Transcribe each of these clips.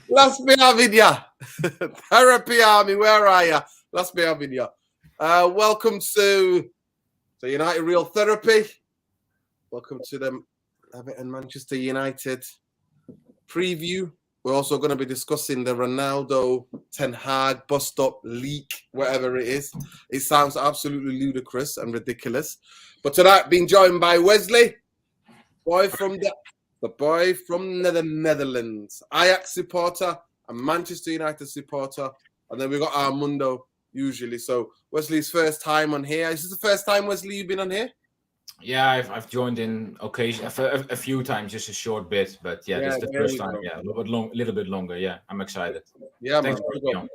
Let's be having ya. Therapy Army, where are ya? Let's be having ya. Welcome to the United Real Therapy. Welcome to the Everton Manchester United preview. We're also going to be discussing the Ronaldo Ten Hag bust up leak, whatever it is. It sounds absolutely ludicrous and ridiculous. But tonight, being joined by Wesley, the boy from the Netherlands, Ajax supporter and Manchester United supporter. And then we got Armando usually. So Wesley's first time on here. Is this the first time, Wesley, you've been on here? Yeah, I've joined in occasion a few times, just a short bit, but this is the first time. Yeah, a little bit longer. Yeah, I'm excited. Yeah, thanks man.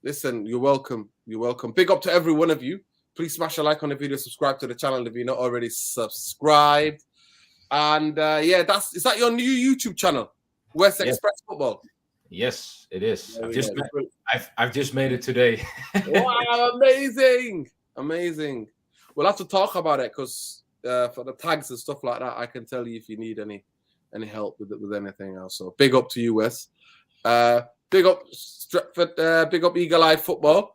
Listen, you're welcome. You're welcome. Big up to every one of you. Please smash a like on the video, subscribe to the channel if you're not already subscribed. And is that your new YouTube channel, West Express Football? Yes, it is. I've just made it today. Wow, amazing. We'll have to talk about it because for the tags and stuff like that, I can tell you if you need any help with anything else. So big up to you, Wes. Big up Stretford. Big up Eagle Eye Football.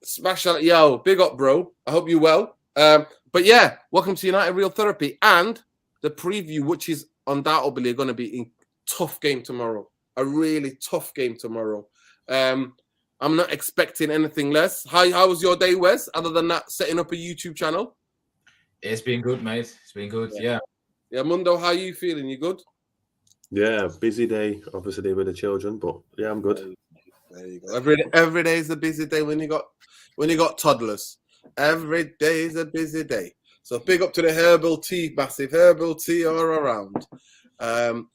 Smash that, yo! Big up, bro. I hope you're well. But yeah, welcome to United Real Therapy and the preview, which is undoubtedly going to be a tough game tomorrow. A really tough game tomorrow. I'm not expecting anything less. How was your day, Wes? Other than that, setting up a YouTube channel? It's been good, mate. It's been good. Yeah. Mundo, how are you feeling? You good? Yeah, busy day, obviously with the children, but yeah, I'm good. There you go. Every day is a busy day when you got toddlers. Every day is a busy day. So big up to the herbal tea, massive herbal tea all around. So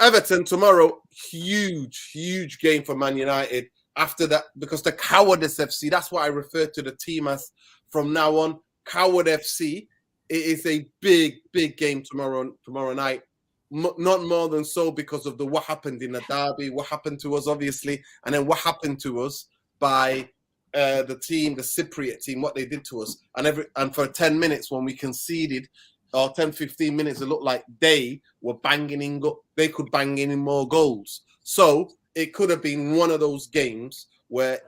Everton tomorrow, huge game for Man United. After that, because the Cowardice FC, that's what I refer to the team as from now on. Coward FC. It is a big game tomorrow night. Not more than so because of what happened in the derby, what happened to us, obviously, and then what happened to us by the Cypriot team, what they did to us. And for 10 minutes when we conceded, or 10, 15 minutes, it looked like they were they could bang in more goals. So it could have been one of those games where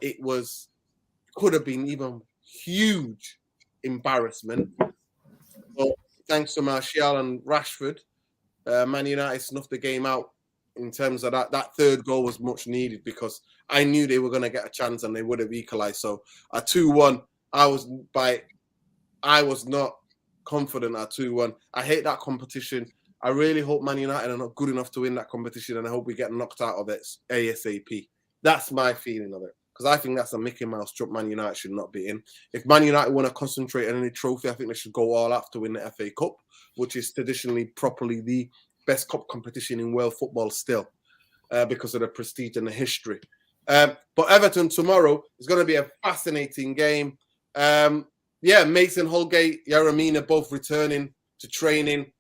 could have been even huge embarrassment. So thanks to Martial and Rashford, Man United snuffed the game out in terms of that. That third goal was much needed because I knew they were going to get a chance and they would have equalized. So at 2-1, I was not confident at 2-1. I hate that competition. I really hope Man United are not good enough to win that competition, and I hope we get knocked out of it ASAP. That's my feeling of it, because I think that's a Mickey Mouse trip Man United should not be in. If Man United want to concentrate on any trophy, I think they should go all out to win the FA Cup, which is traditionally properly the best cup competition in world football still, because of the prestige and the history. But Everton tomorrow is going to be a fascinating game. Mason Holgate, Yaramina both returning to training.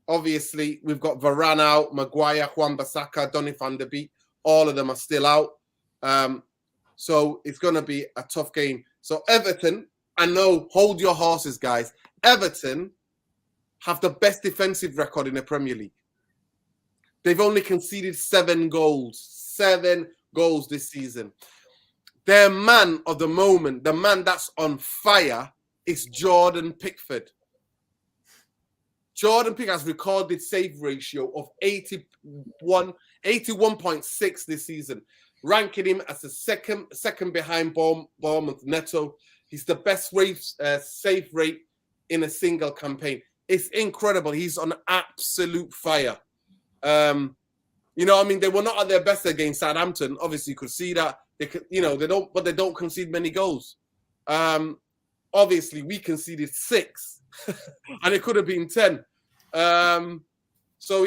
Obviously, we've got Varane out, Maguire, Wan-Bissaka, Donny van der Beek. All of them are still out. So it's going to be a tough game. So Everton, I know, hold your horses, guys. Everton have the best defensive record in the Premier League. They've only conceded 7 goals. 7 goals this season. Their man of the moment, the man that's on fire, is Jordan Pickford. Jordan Pickford has recorded save ratio of 81.6 this season, ranking him as the second behind Bournemouth Neto. He's the best save rate in a single campaign. It's incredible. He's on absolute fire. They were not at their best against Southampton. Obviously, you could see that. They don't concede many goals. Obviously, we conceded 6, and it could have been 10. So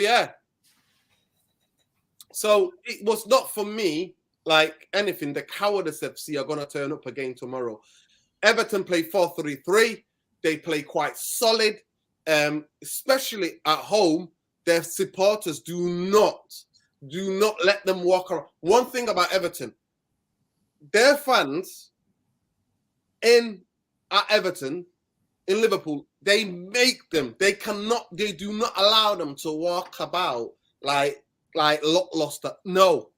it was not for me like anything. The Cowardice FC are going to turn up again tomorrow. Everton play 4-3-3. They play quite solid, especially at home. Their supporters do not let them walk around. One thing about Everton, their fans at Everton in Liverpool, they do not allow them to walk about like like lost that. No,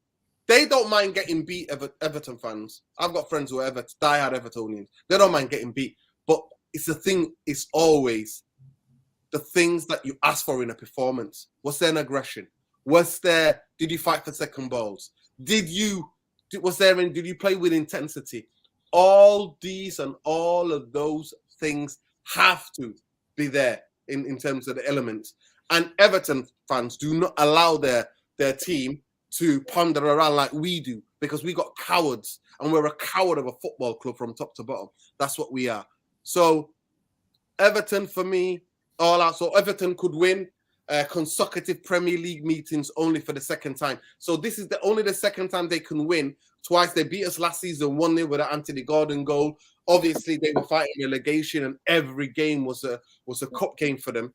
they don't mind getting beat. Everton fans, I've got friends who are diehard Evertonians. They don't mind getting beat, but it's the thing. It's always the things that you ask for in a performance. Was there an aggression? Did you fight for second balls? Did you play with intensity? All these and all of those things have to be there in terms of the elements. And Everton fans do not allow their team to ponder around like we do, because we got cowards, and we're a coward of a football club from top to bottom. That's what we are. So Everton, for me, all out. So Everton could win consecutive Premier League meetings only for the second time. So this is only the second time they can win. Twice they beat us last season, 1-0 with an Anthony Gordon goal. Obviously, they were fighting relegation, and every game was a cup game for them.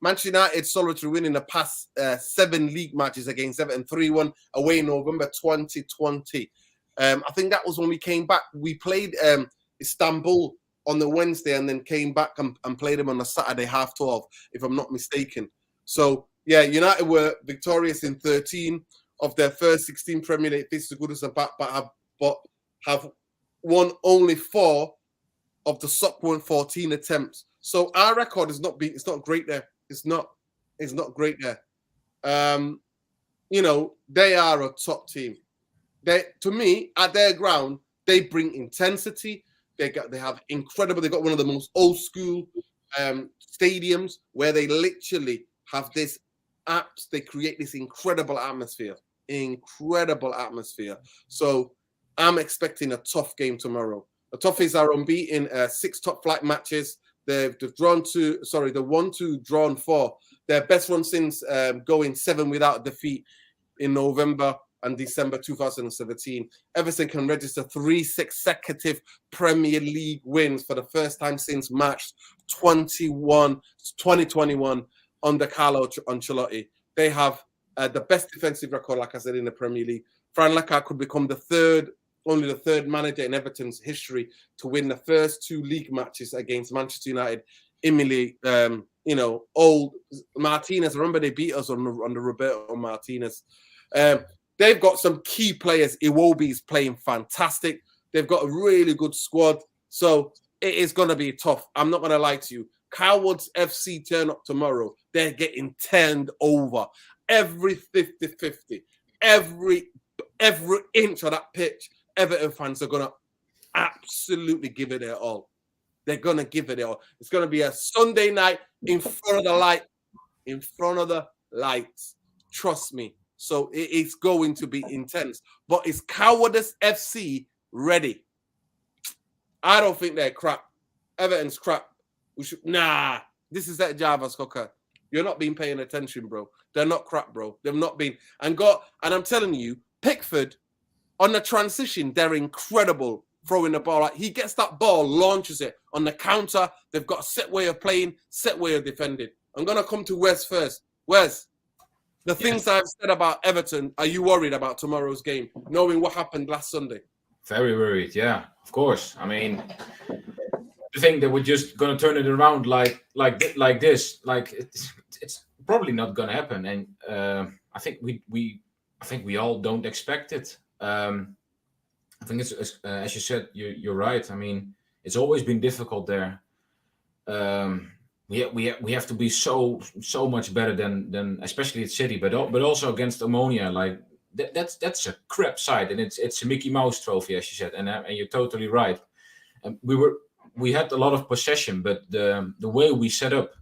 Manchester United solitary win in the past 7 league matches against Everton, 3-1 away in November 2020. I think that was when we came back. We played Istanbul on the Wednesday and then came back and played them on the Saturday, 12:30, if I'm not mistaken. So, yeah, United were victorious in 13 of their first 16 Premier League visits to Goodison, but have won only 4 of the subsequent 14 attempts. So our record is it's not great there. It's not great there. They are a top team. To me, at their ground, they bring intensity. They have incredible. They got one of the most old school stadiums where they literally have this apps. They create this incredible atmosphere. So I'm expecting a tough game tomorrow. The Toffees are unbeaten, 6 top flight matches. They've won 2, drawn 4. Their best run since going 7 without defeat in November and December 2017. Everton can register 3 consecutive Premier League wins for the first time since March 2021 under Carlo Ancelotti. They have the best defensive record, like I said, in the Premier League. Fran Rijkaard could become only the third manager in Everton's history to win the first 2 league matches against Manchester United. Old Martinez. Remember, they beat us on the Roberto Martinez. They've got some key players. Iwobi is playing fantastic. They've got a really good squad. So it is going to be tough. I'm not going to lie to you. Cowards FC turn up tomorrow. They're getting turned over. Every 50-50. Every inch of that pitch, Everton fans are going to absolutely give it their all. They're going to give it their all. It's going to be a Sunday night in front of the light. In front of the lights. Trust me. So it's going to be intense. But is Cowardice FC ready? I don't think they're crap. Everton's crap. This is that Java's cooker. You're not been paying attention, bro. They're not crap, bro. They've not been. And I'm telling you, Pickford, on the transition, they're incredible throwing the ball. Like, he gets that ball, launches it. On the counter, they've got a set way of playing, set way of defending. I'm going to come to Wes first. Wes, the things I've said about Everton, are you worried about tomorrow's game, knowing what happened last Sunday? Very worried, yeah, of course. I mean, to think that we're just going to turn it around like this, like it's probably not going to happen. And I think we all don't expect it. I think it's as you said, you're right. I mean, it's always been difficult there. We have to be so much better than especially at City, but also against Omonia. Like that's a crap side, and it's a Mickey Mouse trophy, as you said, and you're totally right. And we had a lot of possession, but the way we set up,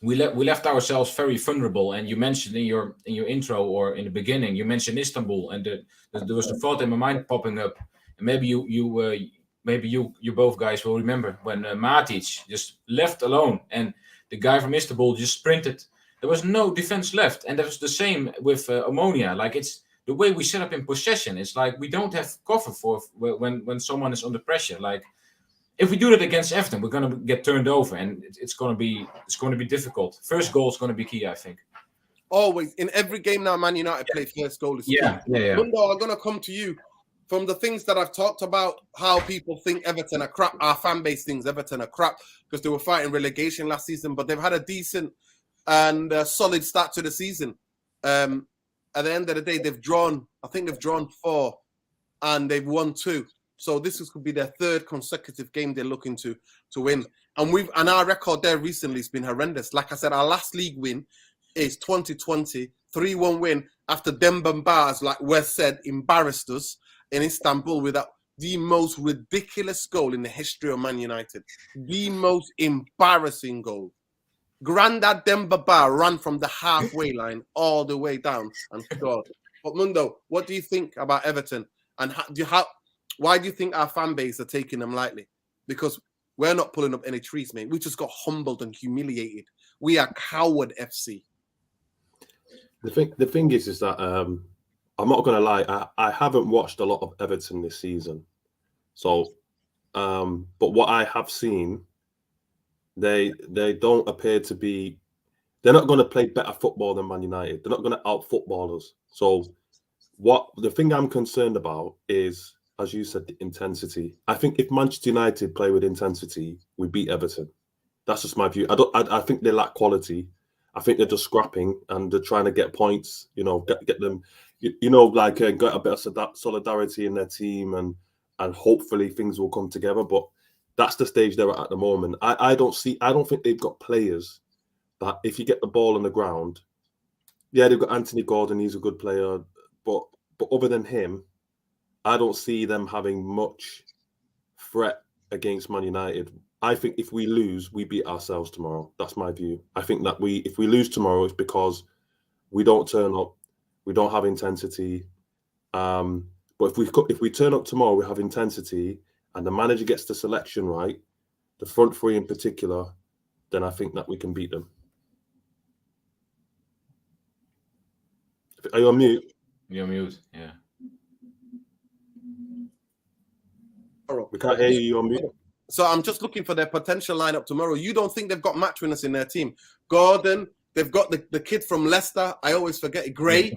we left ourselves very vulnerable. And you mentioned in your intro or in the beginning, you mentioned Istanbul, and there was a thought in my mind popping up, and maybe you both guys will remember when Matic just left alone and the guy from Istanbul just sprinted. There was no defense left, and that was the same with Omonia. Like, it's the way we set up in possession. It's like we don't have cover for when someone is under pressure. Like, if we do that against Everton, we're going to get turned over, and it's going to be difficult. First goal is going to be key, I think. Always in every game now, Man United play first goal is key. Yeah. Mundo, I'm going to come to you. From the things that I've talked about, how people think Everton are crap, our fan base thinks Everton are crap because they were fighting relegation last season, but they've had a decent and solid start to the season. At the end of the day, I think they've drawn 4 and they've won 2. So this could be their 3rd consecutive game they're looking to win. And our record there recently has been horrendous. Like I said, our last league win is 2020, 3-1 win after Demba Ba, like Wes said, embarrassed us in Istanbul with the most ridiculous goal in the history of Man United. The most embarrassing goal. Grandad Demba Ba ran from the halfway line all the way down and scored. But Mundo, what do you think about Everton? And why do you think our fan base are taking them lightly? Because we're not pulling up any trees, mate. We just got humbled and humiliated. We are coward FC. The thing is that I'm not going to lie. I haven't watched a lot of Everton this season. So, but what I have seen, they don't appear to be. They're not going to play better football than Man United. They're not going to out-football us. So, the thing I'm concerned about is, as you said, the intensity. I think if Manchester United play with intensity, we beat Everton. That's just my view. I think they lack quality. I think they're just scrapping and they're trying to get points. You know, get them. Like get a bit of solidarity in their team, and hopefully things will come together. But that's the stage they're at the moment. I don't think they've got players that if you get the ball on the ground, yeah, they've got Anthony Gordon. He's a good player, but other than him, I don't see them having much threat against Man United. I think if we lose, we beat ourselves tomorrow. That's my view. I think that if we lose tomorrow, it's because we don't turn up, we don't have intensity. But if we turn up tomorrow, we have intensity, and the manager gets the selection right, the front three in particular, then I think that we can beat them. Are you on mute? You're on mute, yeah. We can't hear you. You're on mute. So I'm just looking for their potential lineup tomorrow. You don't think they've got match winners in their team? Gordon, they've got the kid from Leicester. I always forget it. Gray,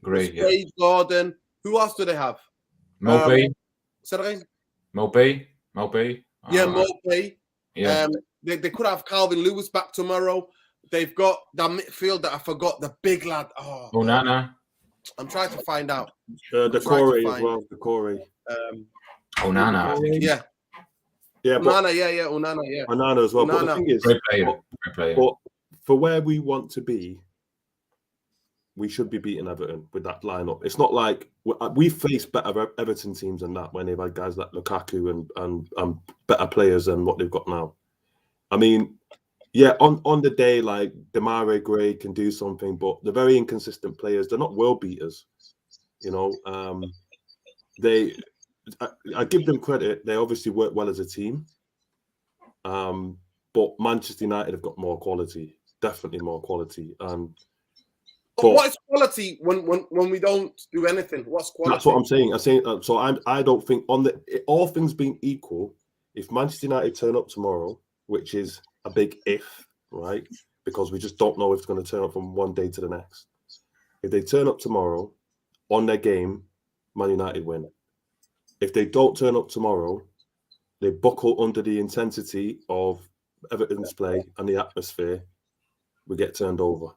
yeah. Gordon. Who else do they have? Mopé. Say that again? Mopé. Yeah, Mopé. Yeah. They could have Calvin Lewis back tomorrow. They've got that midfield that I forgot, the big lad. Oh, Onana. I'm trying to find out. The Corey as well. The Corey. Onana. Yeah. Yeah, Onana, yeah, Onana, yeah. Onana as well. Onana. But the thing is, Great player. But for where we want to be, we should be beating Everton with that lineup. It's not like we've faced better Everton teams than that when they've had guys like Lukaku and better players than what they've got now. I mean, yeah, on the day, like Demarai Gray can do something, but they're very inconsistent players. They're not world beaters, you know. I give them credit. They obviously work well as a team. But Manchester United have got more quality, definitely more quality. But what is quality when we don't do anything? What's quality? That's what I'm saying. I don't think all things being equal, if Manchester United turn up tomorrow, which is a big if, right? Because we just don't know if it's going to turn up from one day to the next. If they turn up tomorrow on their game, Man United win. If they don't turn up tomorrow, they buckle under the intensity of Everton's play and the atmosphere, we get turned over.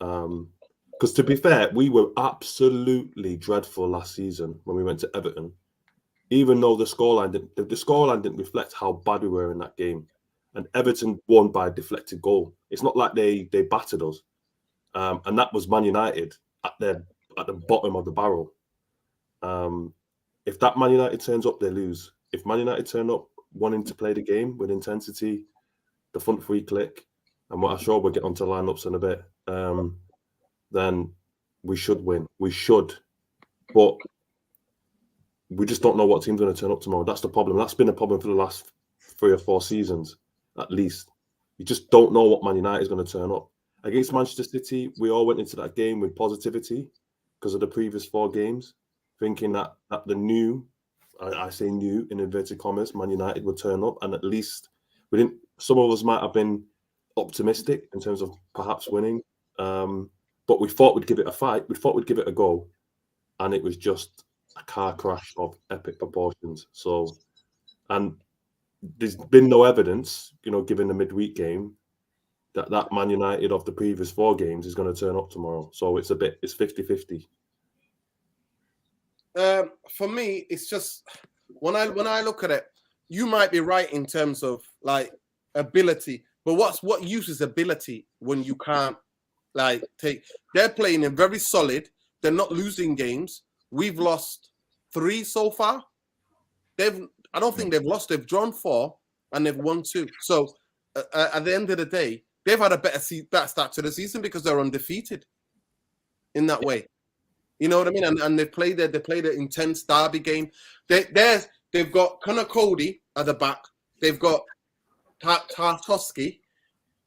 Because to be fair, we were absolutely dreadful last season when we went to Everton. Even though the scoreline didn't reflect how bad we were in that game. And Everton won by a deflected goal. It's not like they battered us. And that was Man United at the bottom of the barrel. If that Man United turns up, they lose. If Man United turn up wanting to play the game with intensity, the front three click, and what I'm sure we'll get onto lineups in a bit, then we should win. We should. But we just don't know what team's going to turn up tomorrow. That's the problem. That's been a problem for the last 3 or 4 seasons, at least. You just don't know what Man United is going to turn up. Against Manchester City, we all went into that game with positivity because of the previous 4 games, thinking that the new, I say new in inverted commas, Man United would turn up, and at least we didn't. Some of us might have been optimistic in terms of perhaps winning, but we thought we'd give it a fight. We thought we'd give it a go, and it was just a car crash of epic proportions. So, and there's been no evidence, given the midweek game, that Man United of the previous 4 games is going to turn up tomorrow. So it's 50-50. For me, it's just when I look at it, you might be right in terms of like ability, but what use is ability when you can't like take? They're playing in very solid. They're not losing games. We've lost 3 so far. I don't think they've lost. They've drawn 4 and they've won 2. So at the end of the day, they've had a better start to the season because they're undefeated in that way. You know what I mean? And they played an intense derby game. They've got Connor Cody at the back. They've got Tartowski.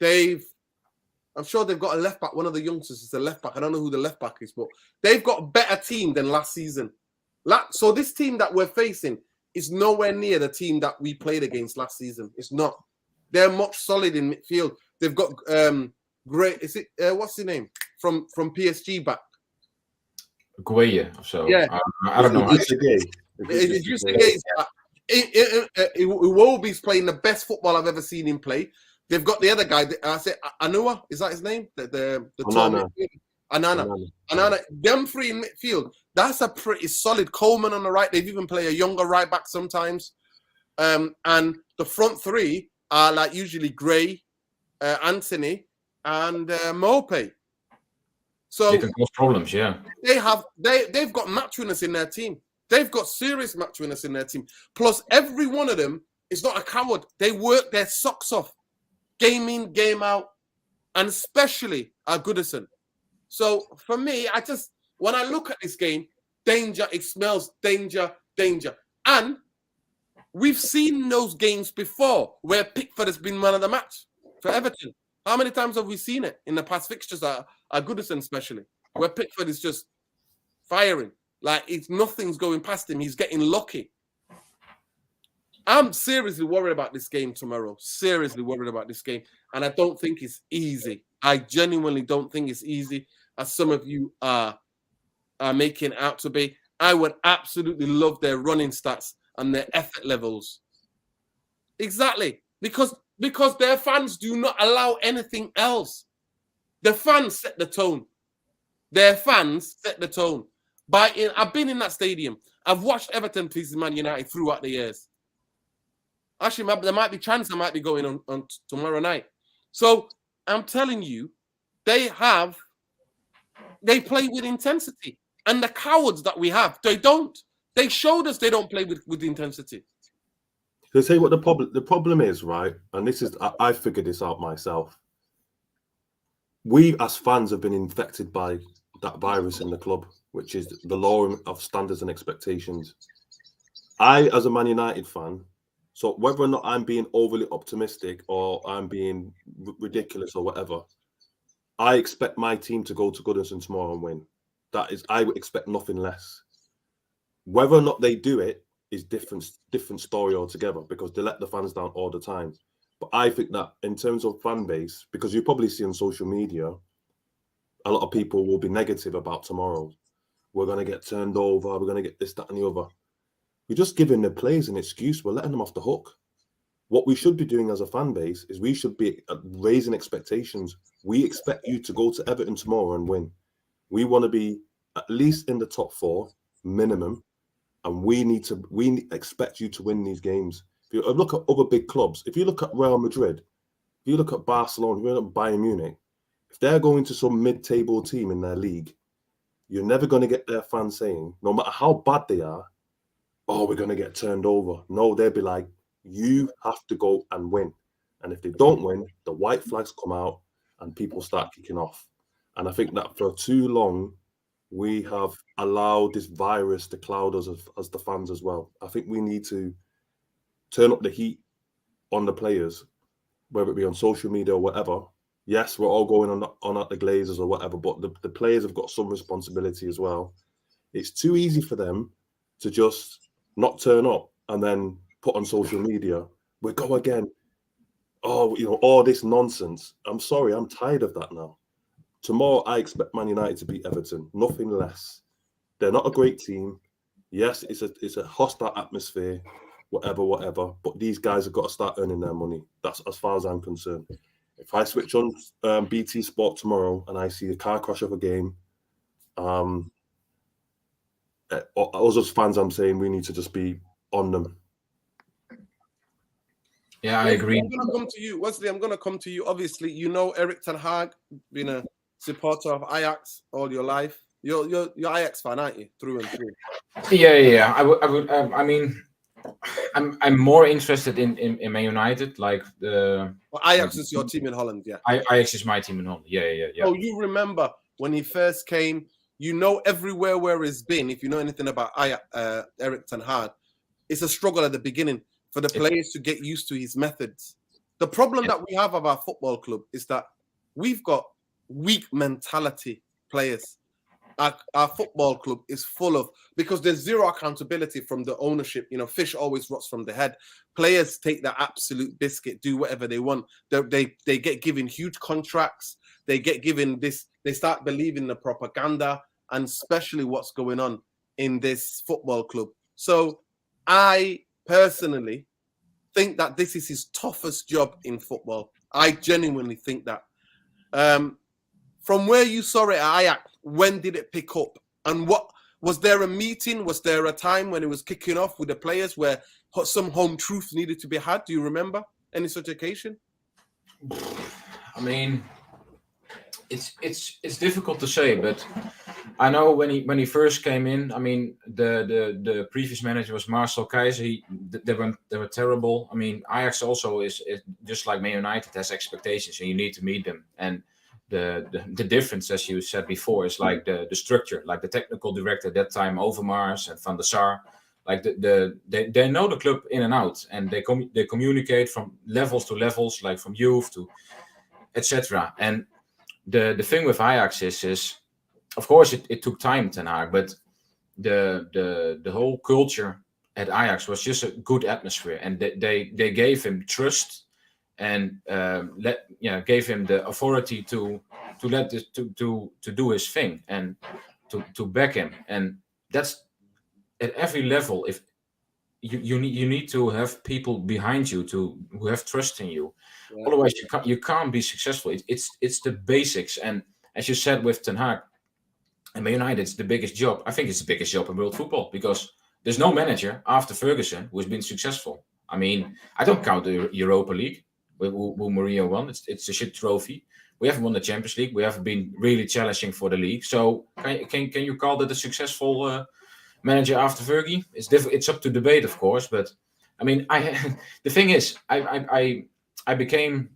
I'm sure they've got a left back. One of the youngsters is a left back. I don't know who the left back is, but they've got a better team than last season. So this team that we're facing is nowhere near the team that we played against last season. It's not. They're much solid in midfield. They've got great. Is it what's his name from PSG back? Gueye or so. Yeah. I don't know. Iwobi's playing the best football I've ever seen him play. They've got the other guy. I said Anua. Is that his name? The Anana. Them 3 in midfield. That's a pretty solid. Coleman on the right. They've even play a younger right back sometimes. And the front 3 are like usually Gray, Anthony, and Mope. So they can cause problems, yeah. They've got match winners in their team. They've got serious match winners in their team. Plus, every one of them is not a coward. They work their socks off, game in, game out, and especially at Goodison. So for me, when I look at this game, danger. It smells danger. And we've seen those games before where Pickford has been man of the match for Everton. How many times have we seen it in the past fixtures at Goodison, especially, where Pickford is just firing? Like, nothing's going past him. He's getting lucky. I'm seriously worried about this game tomorrow. Seriously worried about this game. And I don't think it's easy. I genuinely don't think it's easy, as some of you are making out to be. I would absolutely love their running stats and their effort levels. Exactly. Because their fans do not allow anything else. The fans set the tone. Their fans set the tone. I've been in that stadium. I've watched Everton versus Man United throughout the years. Actually, there might be a chance I might be going on tomorrow night. So I'm telling you, they play with intensity. And the cowards that we have, they don't. They showed us they don't play with intensity. To say what the problem is, right? And this is, I figured this out myself. We as fans have been infected by that virus in the club, which is the lowering of standards and expectations. I, as a Man United fan, so whether or not I'm being overly optimistic or I'm being ridiculous or whatever, I expect my team to go to Goodison tomorrow and win. I would expect nothing less. Whether or not they do it is different story altogether, because they let the fans down all the time. But I think that in terms of fan base, because you probably see on social media, a lot of people will be negative about tomorrow. We're going to get turned over. We're going to get this, that, and the other. We're just giving the players an excuse. We're letting them off the hook. What we should be doing as a fan base is we should be raising expectations. We expect you to go to Everton tomorrow and win. We want to be at least in the top 4 minimum, and we expect you to win these games. If you look at other big clubs, if you look at Real Madrid, if you look at Barcelona, if you look at Bayern Munich, if they're going to some mid-table team in their league, you're never going to get their fans saying, no matter how bad they are, oh, we're going to get turned over. No, they'll be like, you have to go and win. And if they don't win, the white flags come out and people start kicking off. And I think that for too long, we have allowed this virus to cloud us as the fans as well. I think we need to turn up the heat on the players, whether it be on social media or whatever. Yes, we're all going on at the Glazers or whatever, but the players have got some responsibility as well. It's too easy for them to just not turn up and then put on social media, we go again. Oh, all this nonsense. I'm sorry, I'm tired of that now. Tomorrow, I expect Man United to beat Everton, nothing less. They're not a great team. Yes, it's a hostile atmosphere, whatever. But these guys have got to start earning their money. That's as far as I'm concerned. If I switch on BT Sport tomorrow and I see a car crash of a game, us as fans, I'm saying we need to just be on them. Yeah, I agree. I'm going to come to you, Wesley. I'm going to come to you. Obviously, you know Eric Ten Hag, been a supporter of Ajax all your life. You're Ajax fan, aren't you? Through and through. Yeah. I mean, I'm more interested in Man United. Like Well, Ajax is your team in Holland, yeah. Ajax is my team in Holland. Yeah. Oh, you remember when he first came? You know everywhere where he's been. If you know anything about Eric Ten Hag, it's a struggle at the beginning for the players to get used to his methods. The problem that we have of our football club is that we've got weak mentality players. Our football club is full of, because there's zero accountability from the ownership. You know, fish always rots from the head. Players take the absolute biscuit, do whatever they want. They get given huge contracts. They get given this. They start believing the propaganda, and especially what's going on in this football club. So I personally think that this is his toughest job in football. I genuinely think that. From where you saw it at Ajax, when did it pick up? And what was there a meeting? Was there a time when it was kicking off with the players where some home truth needed to be had? Do you remember any such occasion? I mean, it's difficult to say, but I know when he first came in. I mean, the previous manager was Marcel Keizer. They were terrible. I mean, Ajax also is just like Man United, has expectations, and you need to meet them. And the difference, as you said before, is like the structure, like the technical director at that time, Overmars and Van der Sar, like they know the club in and out, and they communicate from levels to levels, like from youth to etc. And the thing with Ajax is of course it took time, Ten Hag, but the whole culture at Ajax was just a good atmosphere, and they gave him trust. And gave him the authority to do his thing and to back him, and that's at every level. If you need to have people behind you who have trust in you, otherwise you can't be successful. It's the basics, and as you said with Ten Hag and Man United, it's the biggest job. I think it's the biggest job in world football because there's no manager after Ferguson who has been successful. I mean, I don't count the Europa League. Who Mourinho won. It's a shit trophy. We haven't won the Champions League. We haven't been really challenging for the league. So can you call that a successful manager after Fergie? It's up to debate, of course. But I mean, the thing is, I became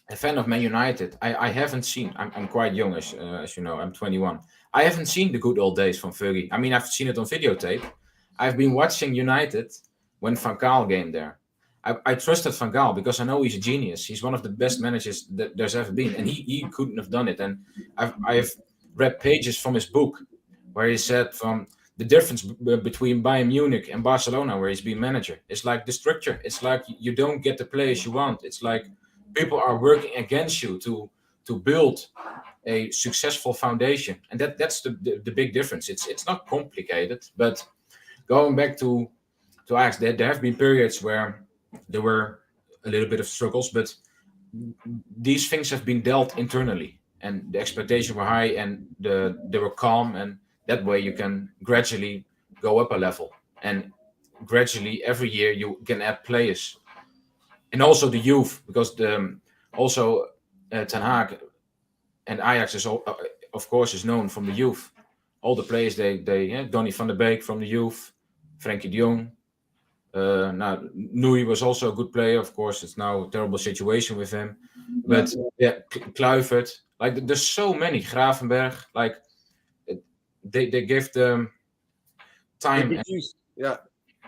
a fan of Man United. I haven't seen. I'm quite young, as you know. I'm 21. I haven't seen the good old days from Fergie. I mean, I've seen it on videotape. I've been watching United when Van Gaal came there. I trusted Van Gaal because I know he's a genius. He's one of the best managers that there's ever been, and he couldn't have done it. And I've read pages from his book where he said from the difference between Bayern Munich and Barcelona, where he's been manager. It's like the structure. It's like you don't get the players you want. It's like people are working against you to build a successful foundation, and that's the big difference. It's not complicated, but going back to Ajax, there have been periods where there were a little bit of struggles, but these things have been dealt internally, and the expectations were high, and they were calm, and that way you can gradually go up a level, and gradually every year you can add players, and also the youth, because Ten Hag and Ajax is of course is known from the youth. All the players Donny van der Beek from the youth, Frenkie de Jong. Now Nui was also a good player. Of course, it's now a terrible situation with him. But Kluivert, like there's so many. Gravenberg, like they give them time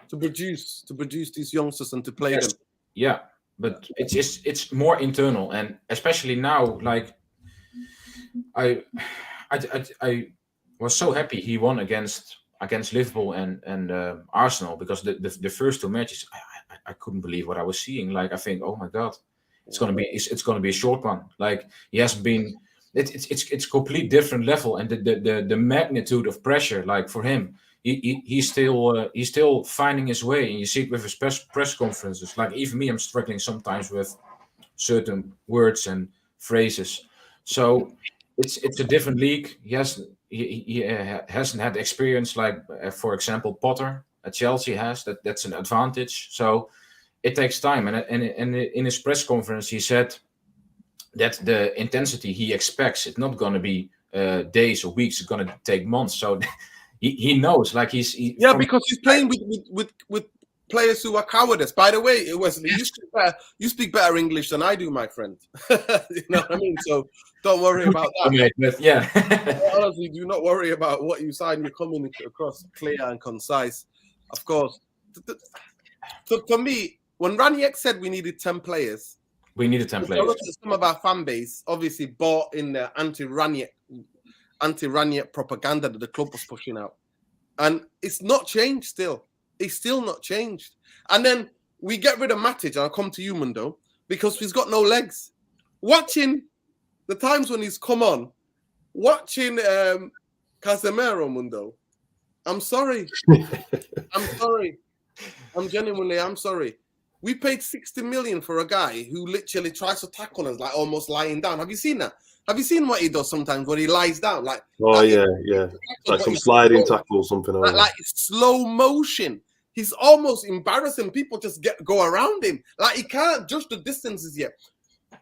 to produce these youngsters and to play them. Yeah, but it's more internal, and especially now, like I was so happy he won against Liverpool and Arsenal, because the first two matches I couldn't believe what I was seeing. Like I think, oh my god, it's gonna be a short one. Like he hasn't been. It's complete different level, and the magnitude of pressure. Like for him, he's still finding his way, and you see it with his press conferences. Like even me, I'm struggling sometimes with certain words and phrases. So it's a different league. He hasn't had experience like, for example, Potter at Chelsea has. That's an advantage. So it takes time. And in his press conference, he said that the intensity he expects, it's not going to be days or weeks. It's going to take months. So he knows, like because he's playing with players who are cowardice. By the way, Wesley, you speak better English than I do, my friend. You know what I mean? So don't worry about that. Yeah. Honestly, do not worry about what you sign. You're coming across clear and concise. Of course. So for me, when Ranić said we needed 10 players, we needed 10 players. Some of our fan base obviously bought in the anti-Ranić propaganda that the club was pushing out. And it's not changed still. It's still not changed. And then we get rid of Matic, and I'll come to you, Mundo, because he's got no legs. Watching the times when he's come on, watching Casemiro, Mundo, I'm sorry. I'm sorry. I'm sorry. We paid 60 million for a guy who literally tries to tackle us, like almost lying down. Have you seen that? Have you seen what he does sometimes when he lies down? Like, like some sliding tackle or something. Like slow motion. He's almost embarrassing. People just go around him. Like, he can't judge the distances yet.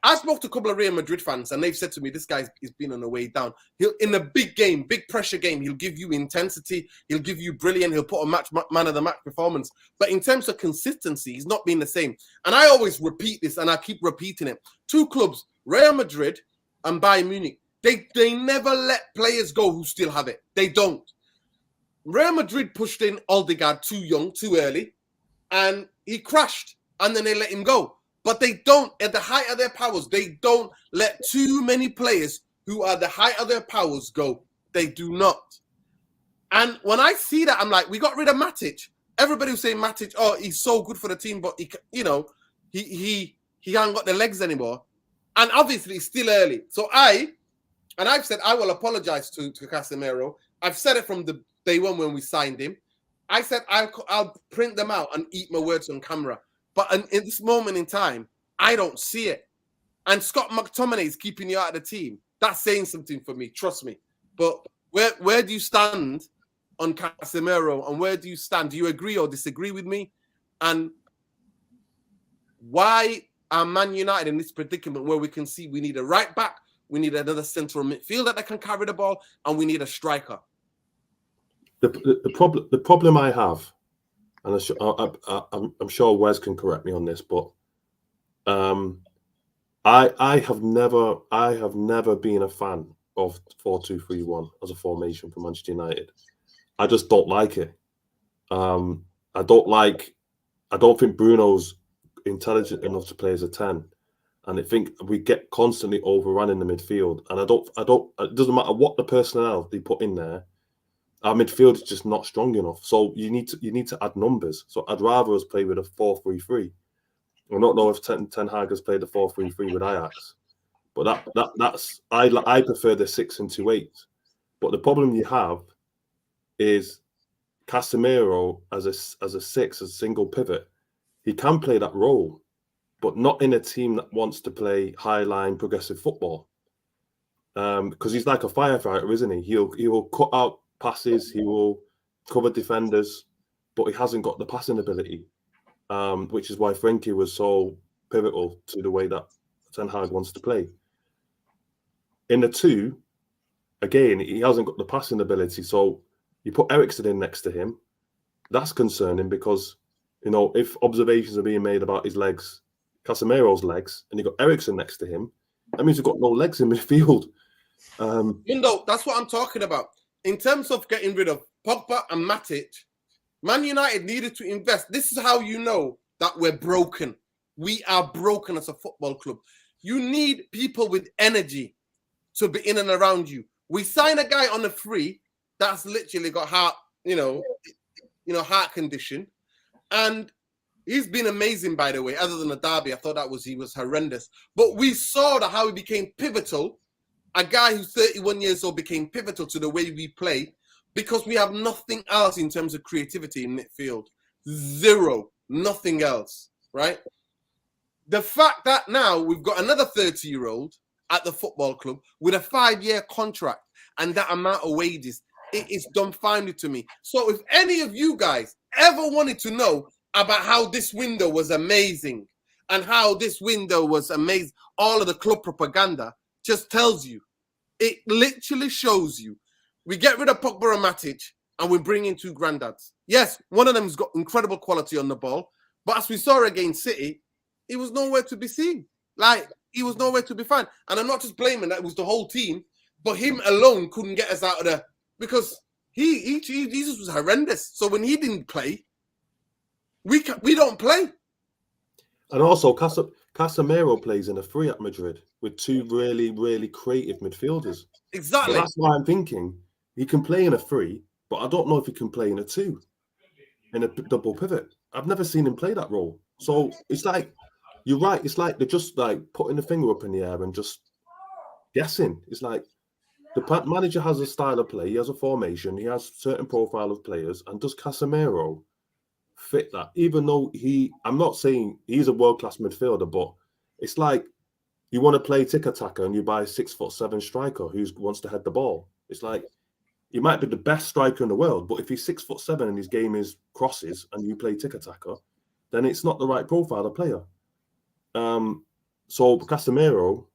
I spoke to a couple of Real Madrid fans, and they've said to me, this guy's been on the way down. He'll, in a big game, big pressure game, he'll give you intensity. He'll give you brilliant. He'll put a man of the match performance. But in terms of consistency, he's not been the same. And I always repeat this, and I keep repeating it. Two clubs, Real Madrid and Bayern Munich, they never let players go who still have it. They don't. Real Madrid pushed in Odegaard too young, too early, and he crashed, and then they let him go. But they don't, at the height of their powers, they don't let too many players who are the height of their powers go. They do not. And when I see that, I'm like, we got rid of Matic. Everybody was saying Matic, oh, he's so good for the team, but he hasn't got the legs anymore. And obviously, it's still early. So I've said I will apologize to Casemiro. I've said it from the day one when we signed him. I said I'll print them out and eat my words on camera. But in this moment in time, I don't see it. And Scott McTominay is keeping you out of the team. That's saying something for me, trust me. But where do you stand on Casemiro, and where do you stand? Do you agree or disagree with me? And why are Man United in this predicament where we can see we need a right back, we need another central midfielder that can carry the ball, and we need a striker? The problem I have, and I'm sure Wes can correct me on this, but I have never been a fan of 4-2-3-1 as a formation for Manchester United. I just don't like it. I don't think Bruno's intelligent enough to play as a 10, and I think we get constantly overrun in the midfield. And it doesn't matter what the personnel they put in there. Our midfield is just not strong enough. So you need to add numbers. So I'd rather us play with a 4-3-3. I don't know if Ten Hag has played the 4-3-3 with Ajax, but that's I prefer the 6-2-8. But the problem you have is Casemiro as a 6, as a single pivot. He can play that role, but not in a team that wants to play high line progressive football. Because he's like a firefighter, isn't he? He will cut out passes, he will cover defenders, but he hasn't got the passing ability, which is why Frenkie was so pivotal to the way that Ten Hag wants to play. In the 2, again, he hasn't got the passing ability, so you put Eriksen in next to him. That's concerning because, if observations are being made about his legs, Casemiro's legs, and you've got Eriksen next to him, that means you've got no legs in midfield. That's what I'm talking about. In terms of getting rid of Pogba and Matic, Man United needed to invest. This is how you know that we're broken. We are broken as a football club. You need people with energy to be in and around you. We sign a guy on a free that's literally got heart condition. And he's been amazing, by the way. Other than the derby, I thought he was horrendous. But we saw how he became pivotal. A guy who's 31 years old became pivotal to the way we play because we have nothing else in terms of creativity in midfield. Zero. Nothing else, right? the fact that now we've got another 30-year-old at the football club with a 5-year contract and that amount of wages, it is dumbfounded to me. So if any of you guys ever wanted to know about how this window was amazing and how this window was amazing, all of the club propaganda just tells you, it literally shows you. We get rid of Pogba and Matic and we bring in 2 granddads. Yes, one of them's got incredible quality on the ball, but as we saw against City, he was nowhere to be seen. Like, he was nowhere to be found. And I'm not just blaming that, it was the whole team, but him alone couldn't get us out of there because he just was horrendous. So when he didn't play, we don't play. And also, Casemiro plays in a 3 at Madrid with 2 really, really creative midfielders. Exactly. So that's why I'm thinking he can play in a 3, but I don't know if he can play in a 2, in a double pivot. I've never seen him play that role. So it's like, you're right. It's like they're just like putting the finger up in the air and just guessing. It's like the manager has a style of play. He has a formation. He has a certain profile of players. And does Casemiro fit that? Even though I'm not saying he's a world-class midfielder, but it's like you want to play tiki-taka and you buy a 6'7" striker who wants to head the ball. It's like he might be the best striker in the world, but if he's 6'7" and his game is crosses and you play tiki-taka, then it's not the right profile of player. So Casemiro,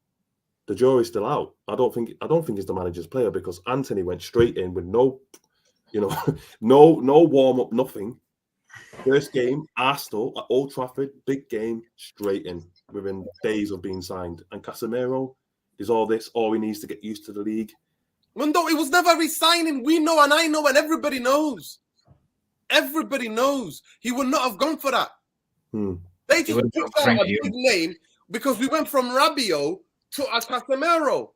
the jury's still out. I don't think he's the manager's player because Anthony went straight in with no warm up, nothing. First game, Arsenal at Old Trafford, big game, straight in within days of being signed. And Casemiro is all this, he needs to get used to the league. Well, no, it was never re-signing. We know, and I know, and everybody knows. Everybody knows he would not have gone for that. They just picked out a big name because we went from Rabiot to Casemiro.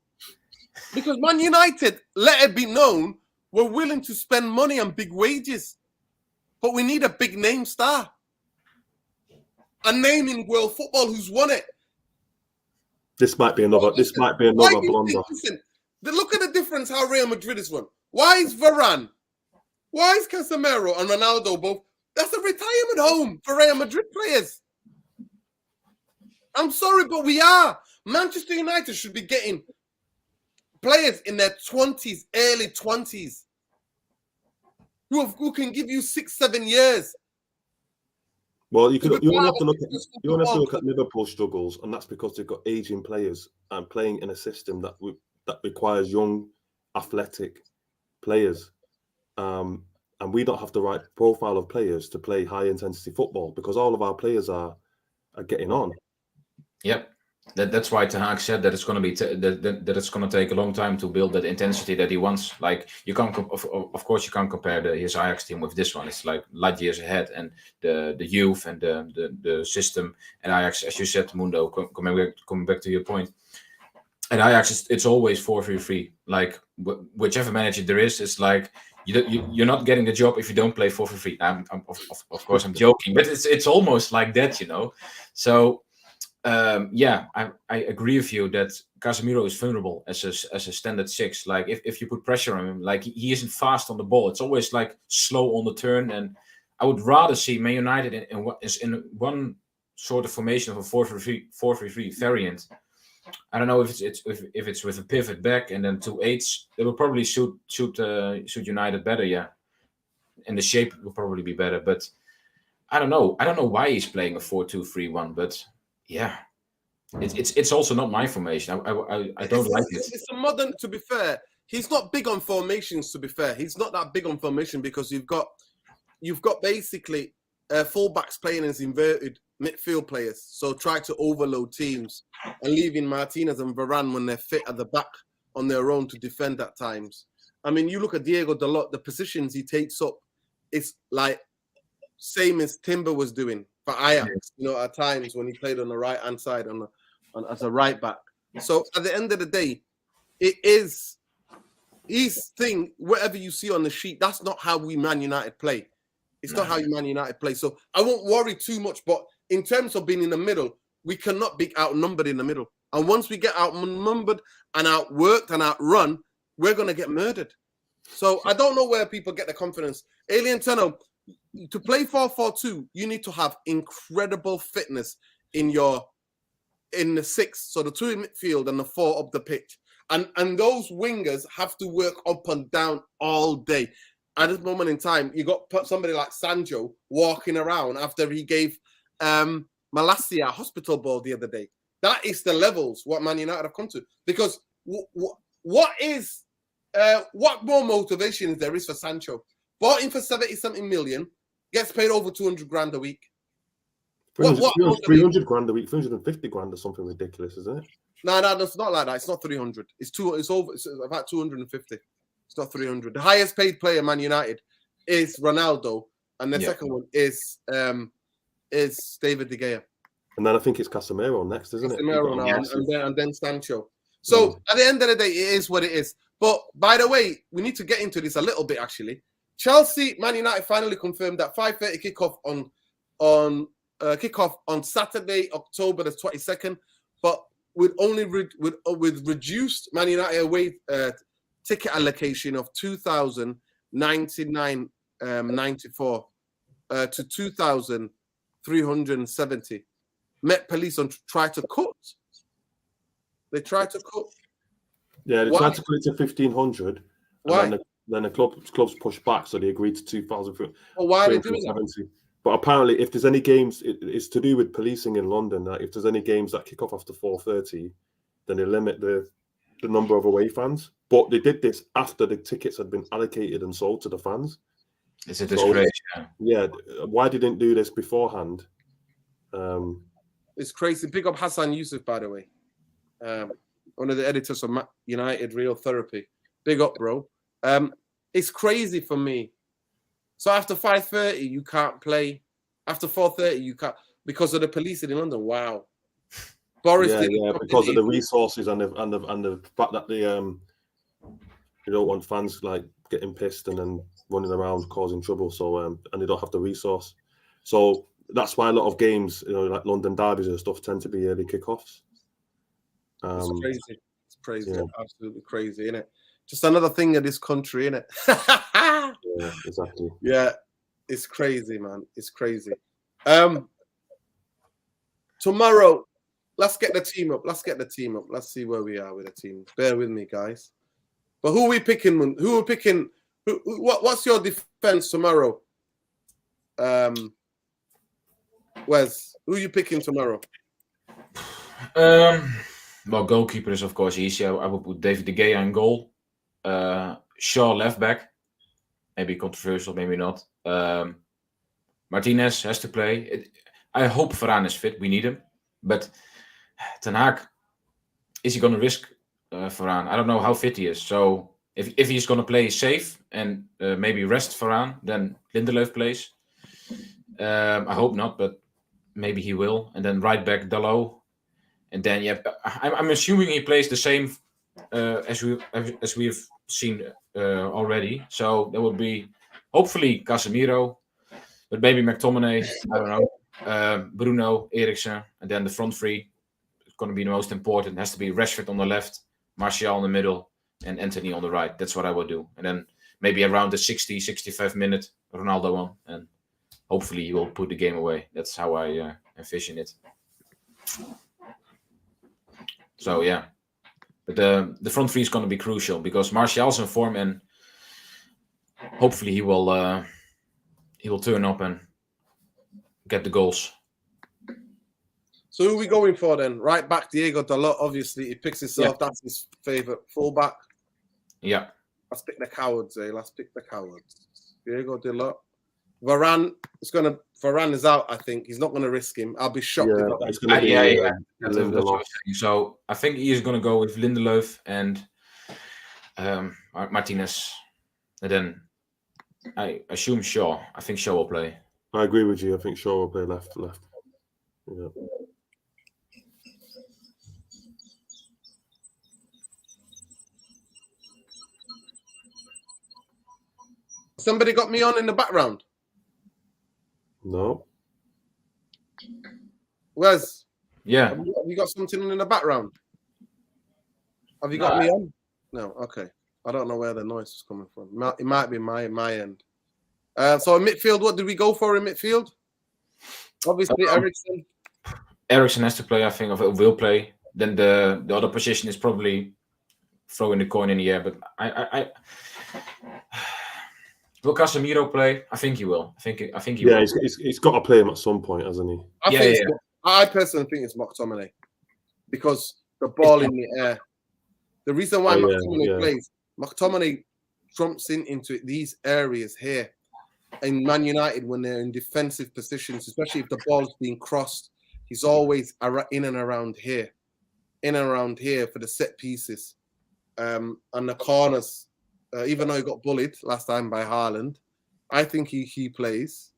Because Man United, let it be known, were willing to spend money on big wages. But we need a big name star. A name in world football who's won it. This might be another blunder. Listen, look at the difference how Real Madrid has won. Why is Varane? Why is Casemiro and Ronaldo both? That's a retirement home for Real Madrid players. I'm sorry, but we are. Manchester United should be getting players in their 20s, early 20s, who can give you 6-7 years. Well, you only have to look at Liverpool struggles, and that's because they've got aging players and playing in a system that requires young, athletic players. And we don't have the right profile of players to play high intensity football because all of our players are getting on. Yep, that's why Ten Hag said that it's going to be that it's going to take a long time to build that intensity that he wants. Like you can't, of course, you can't compare his Ajax team with this one. It's like light years ahead, and the youth and the system. And Ajax, as you said, Mundo, coming back to your point. At Ajax, it's always 4-3-3. Like whichever manager there is, it's like you're not getting the job if you don't play 4-3-3. Of course, I'm joking, but it's almost like that, you know. So. I agree with you that Casemiro is vulnerable as a standard 6. Like if you put pressure on him, like he isn't fast on the ball. It's always like slow on the turn. And I would rather see Man United in one sort of formation of a 4-3-3 variant. I don't know if it's with a pivot back and then 2 8s. It will probably suit United better, yeah. And the shape will probably be better, but I don't know. I don't know why he's playing a 4-2-3-1, but. Yeah, it's also not my formation. I don't like it. It's a modern. To be fair, he's not big on formations. To be fair, he's not that big on formation because you've got basically fullbacks playing as inverted midfield players. So try to overload teams and leaving Martinez and Varane when they're fit at the back on their own to defend at times. I mean, you look at Diego Dalot, the positions he takes up, it's like same as Timber was doing for Ajax, you know, at times when he played on the right-hand side as a right back. So at the end of the day, it is his thing, whatever you see on the sheet, that's not how we Man United play. It's not how Man United play. So I won't worry too much, but in terms of being in the middle, we cannot be outnumbered in the middle. And once we get outnumbered and outworked and outrun, we're going to get murdered. So I don't know where people get the confidence. Alien Tenno, to play 4-4-2, you need to have incredible fitness in your in the 6, so the 2 in midfield and the 4 up the pitch. And those wingers have to work up and down all day. At this moment in time, you got somebody like Sancho walking around after he gave Malacia a hospital ball the other day. That is the levels what Man United have come to. Because what more motivation is there is for Sancho? Bought him for 70-something million, gets paid over 200 grand a week. 300 grand a week, 350 grand or something ridiculous, isn't it? No, it's not like that. It's not 300. It's about 250. It's not 300. The highest paid player, Man United, is Ronaldo, and the second one is David De Gea. And then I think it's Casemiro next, isn't it? Casemiro now, and then Sancho. So at the end of the day, it is what it is. But by the way, we need to get into this a little bit actually. Chelsea, Man United finally confirmed that 5:30 kickoff on Saturday, October the 22nd, but with reduced Man United away ticket allocation of 2,099.94 to 2,370. Met Police tried to cut. They tried to cut. Yeah, they tried to cut it to 1,500. Why? Then the clubs pushed back, so they agreed to 2,000. Well, why are they doing that? But apparently, if there's any games, it's to do with policing in London. That if there's any games that kick off after 4:30, then they limit the number of away fans. But they did this after the tickets had been allocated and sold to the fans. It's a disgrace. Yeah, why they didn't do this beforehand? It's crazy. Big up Hassan Yusuf, by the way. One of the editors of United Real Therapy. Big up, bro. It's crazy for me. So after 5:30, you can't play. After 4:30, you can't because of the police in London. Wow. Boris because of the resources and the fact that they you don't want fans like getting pissed and then running around causing trouble. So and they don't have the resource. So that's why a lot of games, like London derbies and stuff, tend to be early kickoffs. It's crazy. It's crazy. Yeah. Absolutely crazy, isn't it? Just another thing in this country, innit? Yeah, exactly. Yeah, it's crazy, man. It's crazy. Tomorrow, let's get the team up. Let's see where we are with the team. Bear with me, guys. But who are we picking? Who are we picking? What's your defense tomorrow? Wes, who are you picking tomorrow? Well, goalkeeper is of course easy. I will put David De Gea in goal. Shaw left back. Maybe controversial, maybe not. Martinez has to play. I hope Varane is fit. We need him. But Ten Hag, is he going to risk Varane? I don't know how fit he is. So if he's going to play safe and maybe rest Varane, then Lindelöf plays. I hope not, but maybe he will. And then right back Dalot. And then I'm assuming he plays the same as we've seen already. So there will be hopefully Casemiro, but maybe McTominay. I don't know. Bruno, Eriksen, and then the front three is going to be the most important. It has to be Rashford on the left, Martial in the middle, and Anthony on the right. That's what I will do. And then maybe around the 65 minute, Ronaldo on, and hopefully he will put the game away. That's how I envision it. So yeah, but the front three is going to be crucial because Martial's in form, and hopefully he will turn up and get the goals. So who are we going for then? Right back, Diego Dalot. Obviously, he picks himself. Yeah. That's his favorite fullback. Yeah. Let's pick the cowards, eh? Let's pick the cowards. Diego Dalot. Varane is out, I think. He's not going to risk him. I'll be shocked. Yeah. So I think he is going to go with Lindelöf and Martinez. And then I assume Shaw. I think Shaw will play. I agree with you. I think Shaw will play left. Yeah. Somebody got me on in the background. No. Wes? Yeah. Have you got something in the background? Have you got me on? No. Okay. I don't know where the noise is coming from. It might be my end. So in midfield, what did we go for in midfield? Obviously, Eriksen. Eriksen has to play, I think, or will play. Then the other position is probably throwing the coin in the air. But I will Casemiro play? I think he will. I think he Yeah, will. he's got to play him at some point, hasn't he? I personally think it's McTominay because the ball in the air. The reason why McTominay plays, McTominay trumps into these areas here. In Man United, when they're in defensive positions, especially if the ball's being crossed, he's always in and around here for the set pieces, and the corners. Even though he got bullied last time by Haaland, I think he plays.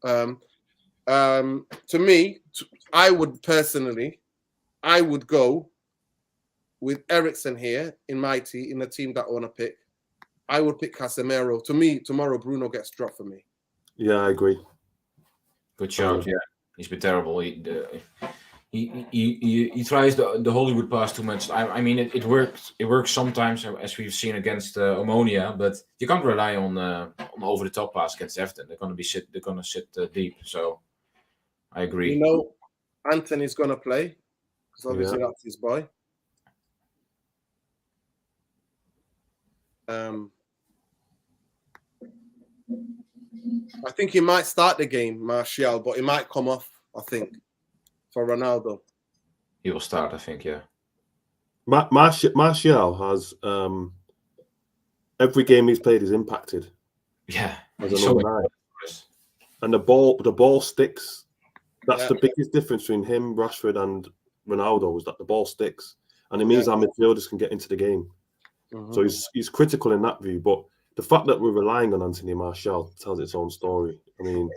To me, I would go with Eriksen here in my team, in the team that I want to pick. I would pick Casemiro. To me, tomorrow Bruno gets dropped for me. Yeah, I agree. Good shout. Yeah, he's been terrible. He tries the Hollywood pass too much. I mean, it works. It works sometimes, as we've seen against Omonia, but you can't rely on over the top pass against Everton. They're going to sit deep. So I agree. You know, Anthony's going to play because obviously that's his boy. I think he might start the game, Martial, but he might come off, I think, for Ronaldo. He will start, I think, yeah. Martial has every game he's played is impacted. Yeah. As a number 9. And the ball sticks. That's the biggest difference between him, Rashford, and Ronaldo, is that the ball sticks. And it means our midfielders can get into the game. Mm-hmm. So he's critical in that view, but the fact that we're relying on Anthony Martial tells its own story. I mean,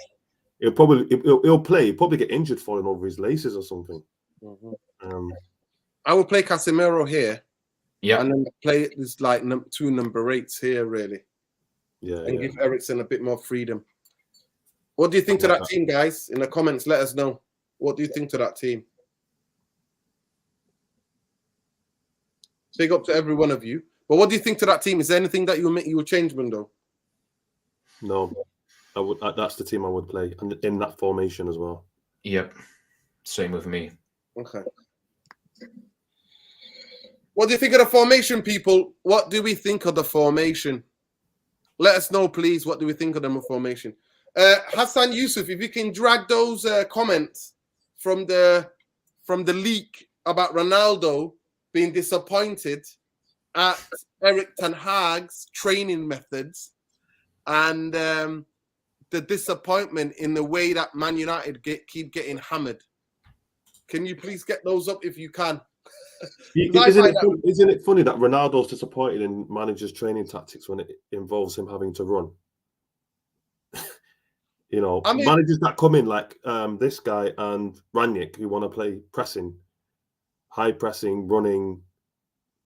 he'll probably get injured falling over his laces or something. Mm-hmm. I will play Casemiro here, yeah, and then play this like 2 number 8s here, really, and give Eriksen a bit more freedom. What do you think to that team, guys? In the comments, let us know. What do you think to that team? Big up to every one of you. But what do you think to that team? Is there anything that you would change, Mundo? No, I would. That's the team I would play, and in that formation as well. Yep, same with me. Okay. What do you think of the formation, people? What do we think of the formation? Let us know, please. What do we think of the formation? Hassan Yusuf, if you can drag those comments from the leak about Ronaldo being disappointed at Erik Ten Hag's training methods and the disappointment in the way that Man United keep getting hammered. Can you please get those up if you can? Isn't it funny that Ronaldo's disappointed in managers' training tactics when it involves him having to run? You know, managers that come in like this guy and Ranić, who want to play pressing, high pressing, running.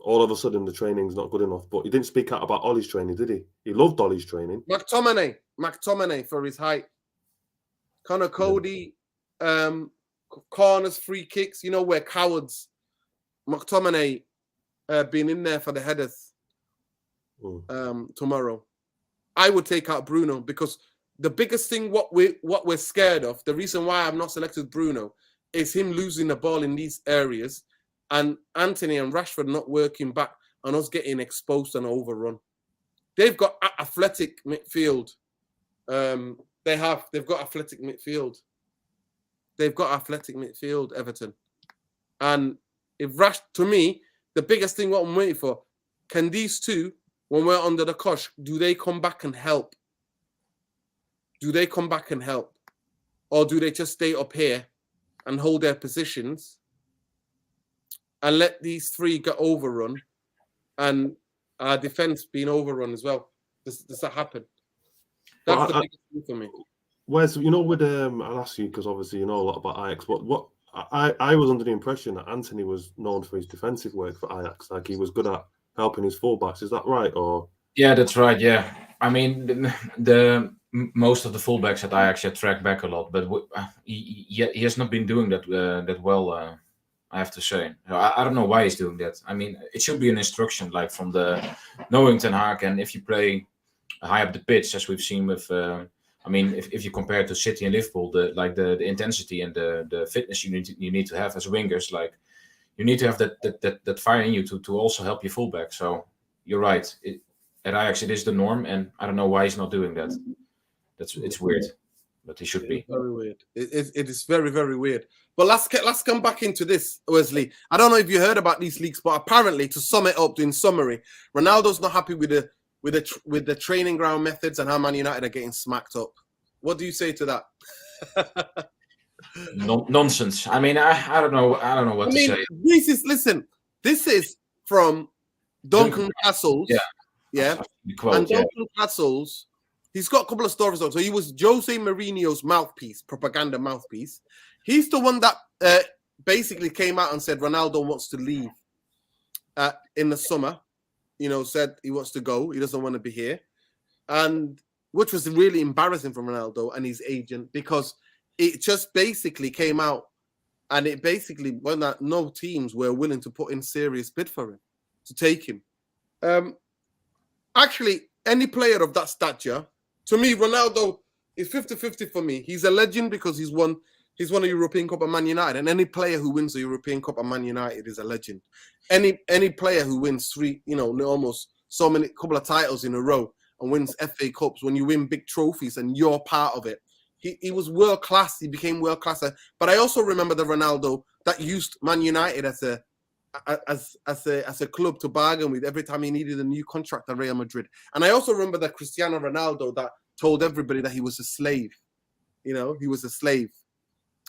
All of a sudden, the training's not good enough. But he didn't speak out about Ollie's training, did he? He loved Ollie's training. McTominay for his height. Connor Cody, corners, free kicks. You know, we're cowards. McTominay being in there for the headers tomorrow. I would take out Bruno because the biggest thing what we're scared of, the reason why I've not selected Bruno, is him losing the ball in these areas and Anthony and Rashford not working back and us getting exposed and overrun. They've got athletic midfield. They've got athletic midfield. They've got athletic midfield, Everton. And to me, the biggest thing what I'm waiting for, can these two, when we're under the cosh, do they come back and help? Do they come back and help? Or do they just stay up here and hold their positions and let these 3 get overrun and our defense being overrun as well? Does that happen? That's the biggest thing for me. Wes, you know, with I'll ask you because obviously you know a lot about Ajax. What I was under the impression that Anthony was known for his defensive work for Ajax, like he was good at helping his fullbacks. Is that right? Or yeah, that's right. Yeah, I mean the most of the fullbacks at Ajax track back a lot, but he has not been doing that well. I have to say, I don't know why he's doing that. I mean, it should be an instruction, like from the knowing Ten Hag, and if you play high up the pitch, as we've seen with I mean, if you compare it to City and Liverpool, the intensity and the fitness you need to have as wingers, like you need to have that fire in you to also help your fullback. So you're right. At Ajax, it is the norm, and I don't know why he's not doing that. It's weird, but he should be. Very weird. It is very, very weird. But let's come back into this, Wesley. I don't know if you heard about these leaks, but apparently, to sum it up, in summary, Ronaldo's not happy with the training ground methods and how Man United are getting smacked up. What do you say to that? Nonsense. I mean, I don't know. I don't know what to say. This is from Duncan Castles. Yeah. Quote, and Duncan Castles, he's got a couple of stories on. So he was Jose Mourinho's mouthpiece, propaganda mouthpiece. He's the one that basically came out and said Ronaldo wants to leave in the summer. You know, said he wants to go. He doesn't want to be here. And which was really embarrassing for Ronaldo and his agent, because it just basically came out and it basically went that no teams were willing to put in serious bid for him, to take him. Actually, any player of that stature, to me, Ronaldo is 50-50 for me. He's a legend because he's won a European Cup at Man United, and any player who wins the European Cup at Man United is a legend. Any player who wins almost so many couple of titles in a row and wins FA Cups, when you win big trophies and you're part of it, he was world class. He became world class. But I also remember the Ronaldo that used Man United as a club to bargain with every time he needed a new contract at Real Madrid. And I also remember that Cristiano Ronaldo that told everybody that he was a slave. You know, he was a slave.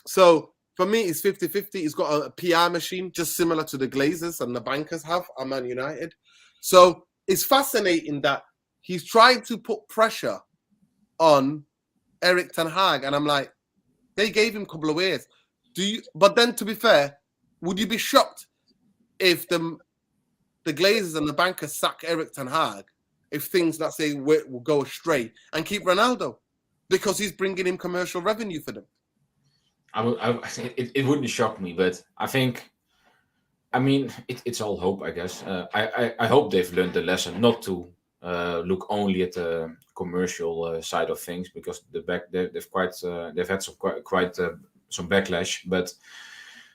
So for me, it's 50-50. He's got a PR machine just similar to the Glazers and the bankers have at Man United. So it's fascinating that he's trying to put pressure on Erik Ten Hag. And I'm like, they gave him a couple of years. But then, to be fair, would you be shocked if the Glazers and the bankers sack Erik Ten Hag if things, let's say, will go astray, and keep Ronaldo because he's bringing in commercial revenue for them? It wouldn't shock me, but I think, I mean, it's all hope, I guess. I hope they've learned the lesson not to look only at the commercial side of things, because they've had some backlash, but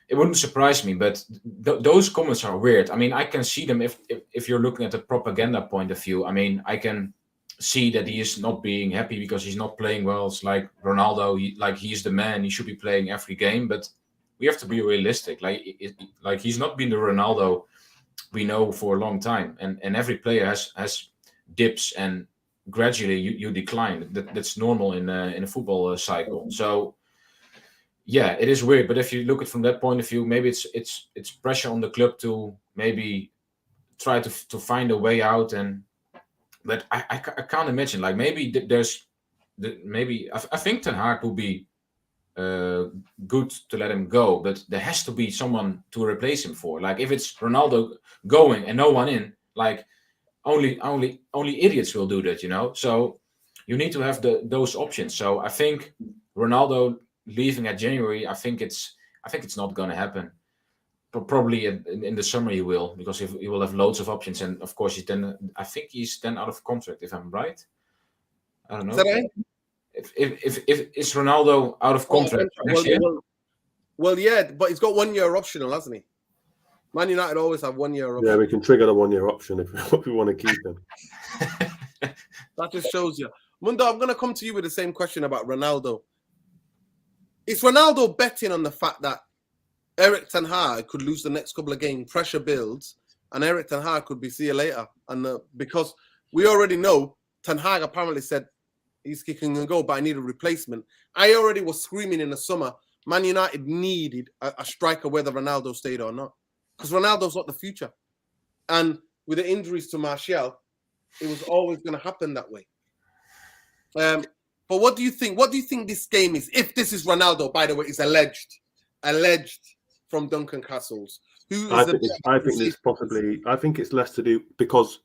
it wouldn't surprise me. But those comments are weird. I mean, I can see them if you're looking at the propaganda point of view. I mean, I can see that he is not being happy because he's not playing well. It's like Ronaldo, he's the man. He should be playing every game, but we have to be realistic. Like he's not been the Ronaldo we know for a long time, and every player has dips, and gradually you decline. That's normal in a football cycle. So yeah, it is weird. But if you look at it from that point of view, maybe it's pressure on the club to maybe try to find a way out. But I can't imagine. Like maybe I think Ten Hag would be good to let him go, but there has to be someone to replace him for. Like if it's Ronaldo going and no one in, like only idiots will do that, you know. So you need to have those options. So I think Ronaldo leaving at January, I think it's not going to happen. But probably in the summer he will, because he will have loads of options, and of course I think he's then out of contract, if I'm right. I don't know. Is that right? If is Ronaldo out of contract next year? Well, yeah, but he's got 1 year optional, hasn't he? Man United always have 1 year option. Yeah, we can trigger the 1 year option if we want to keep him. That just shows you. Mundo, I'm going to come to you with the same question about Ronaldo. Is Ronaldo betting on the fact that Erik Ten Hag could lose the next couple of games, pressure builds, and Erik Ten Hag could be see you later? And because we already know Ten Hag apparently said he's kicking and go, but I need a replacement. I already was screaming in the summer, Man United needed a striker whether Ronaldo stayed or not, because Ronaldo's not the future. And with the injuries to Martial, it was always going to happen that way. But what do you think? What do you think this game is? If this is Ronaldo, by the way, is alleged from Duncan Castles. I think it's less to do because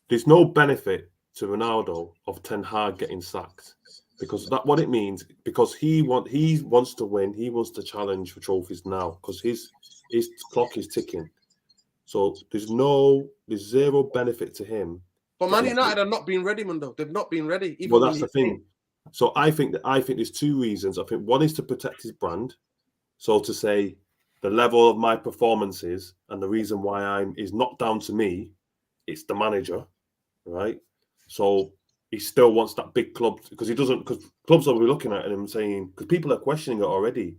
there's no benefit to Ronaldo of Ten Hag getting sacked, because that's what it means. Because he wants to win, he wants to challenge for trophies now, because his clock is ticking. So there's zero benefit to him. But Man United are not being ready, Mundo. They've not been ready. Well, that's the thing. So I think there's two reasons. I think one is to protect his brand. So to say the level of my performances and the reason why I'm is not down to me, it's the manager, right? So he still wants that big club because clubs will be looking at him saying, because people are questioning it already.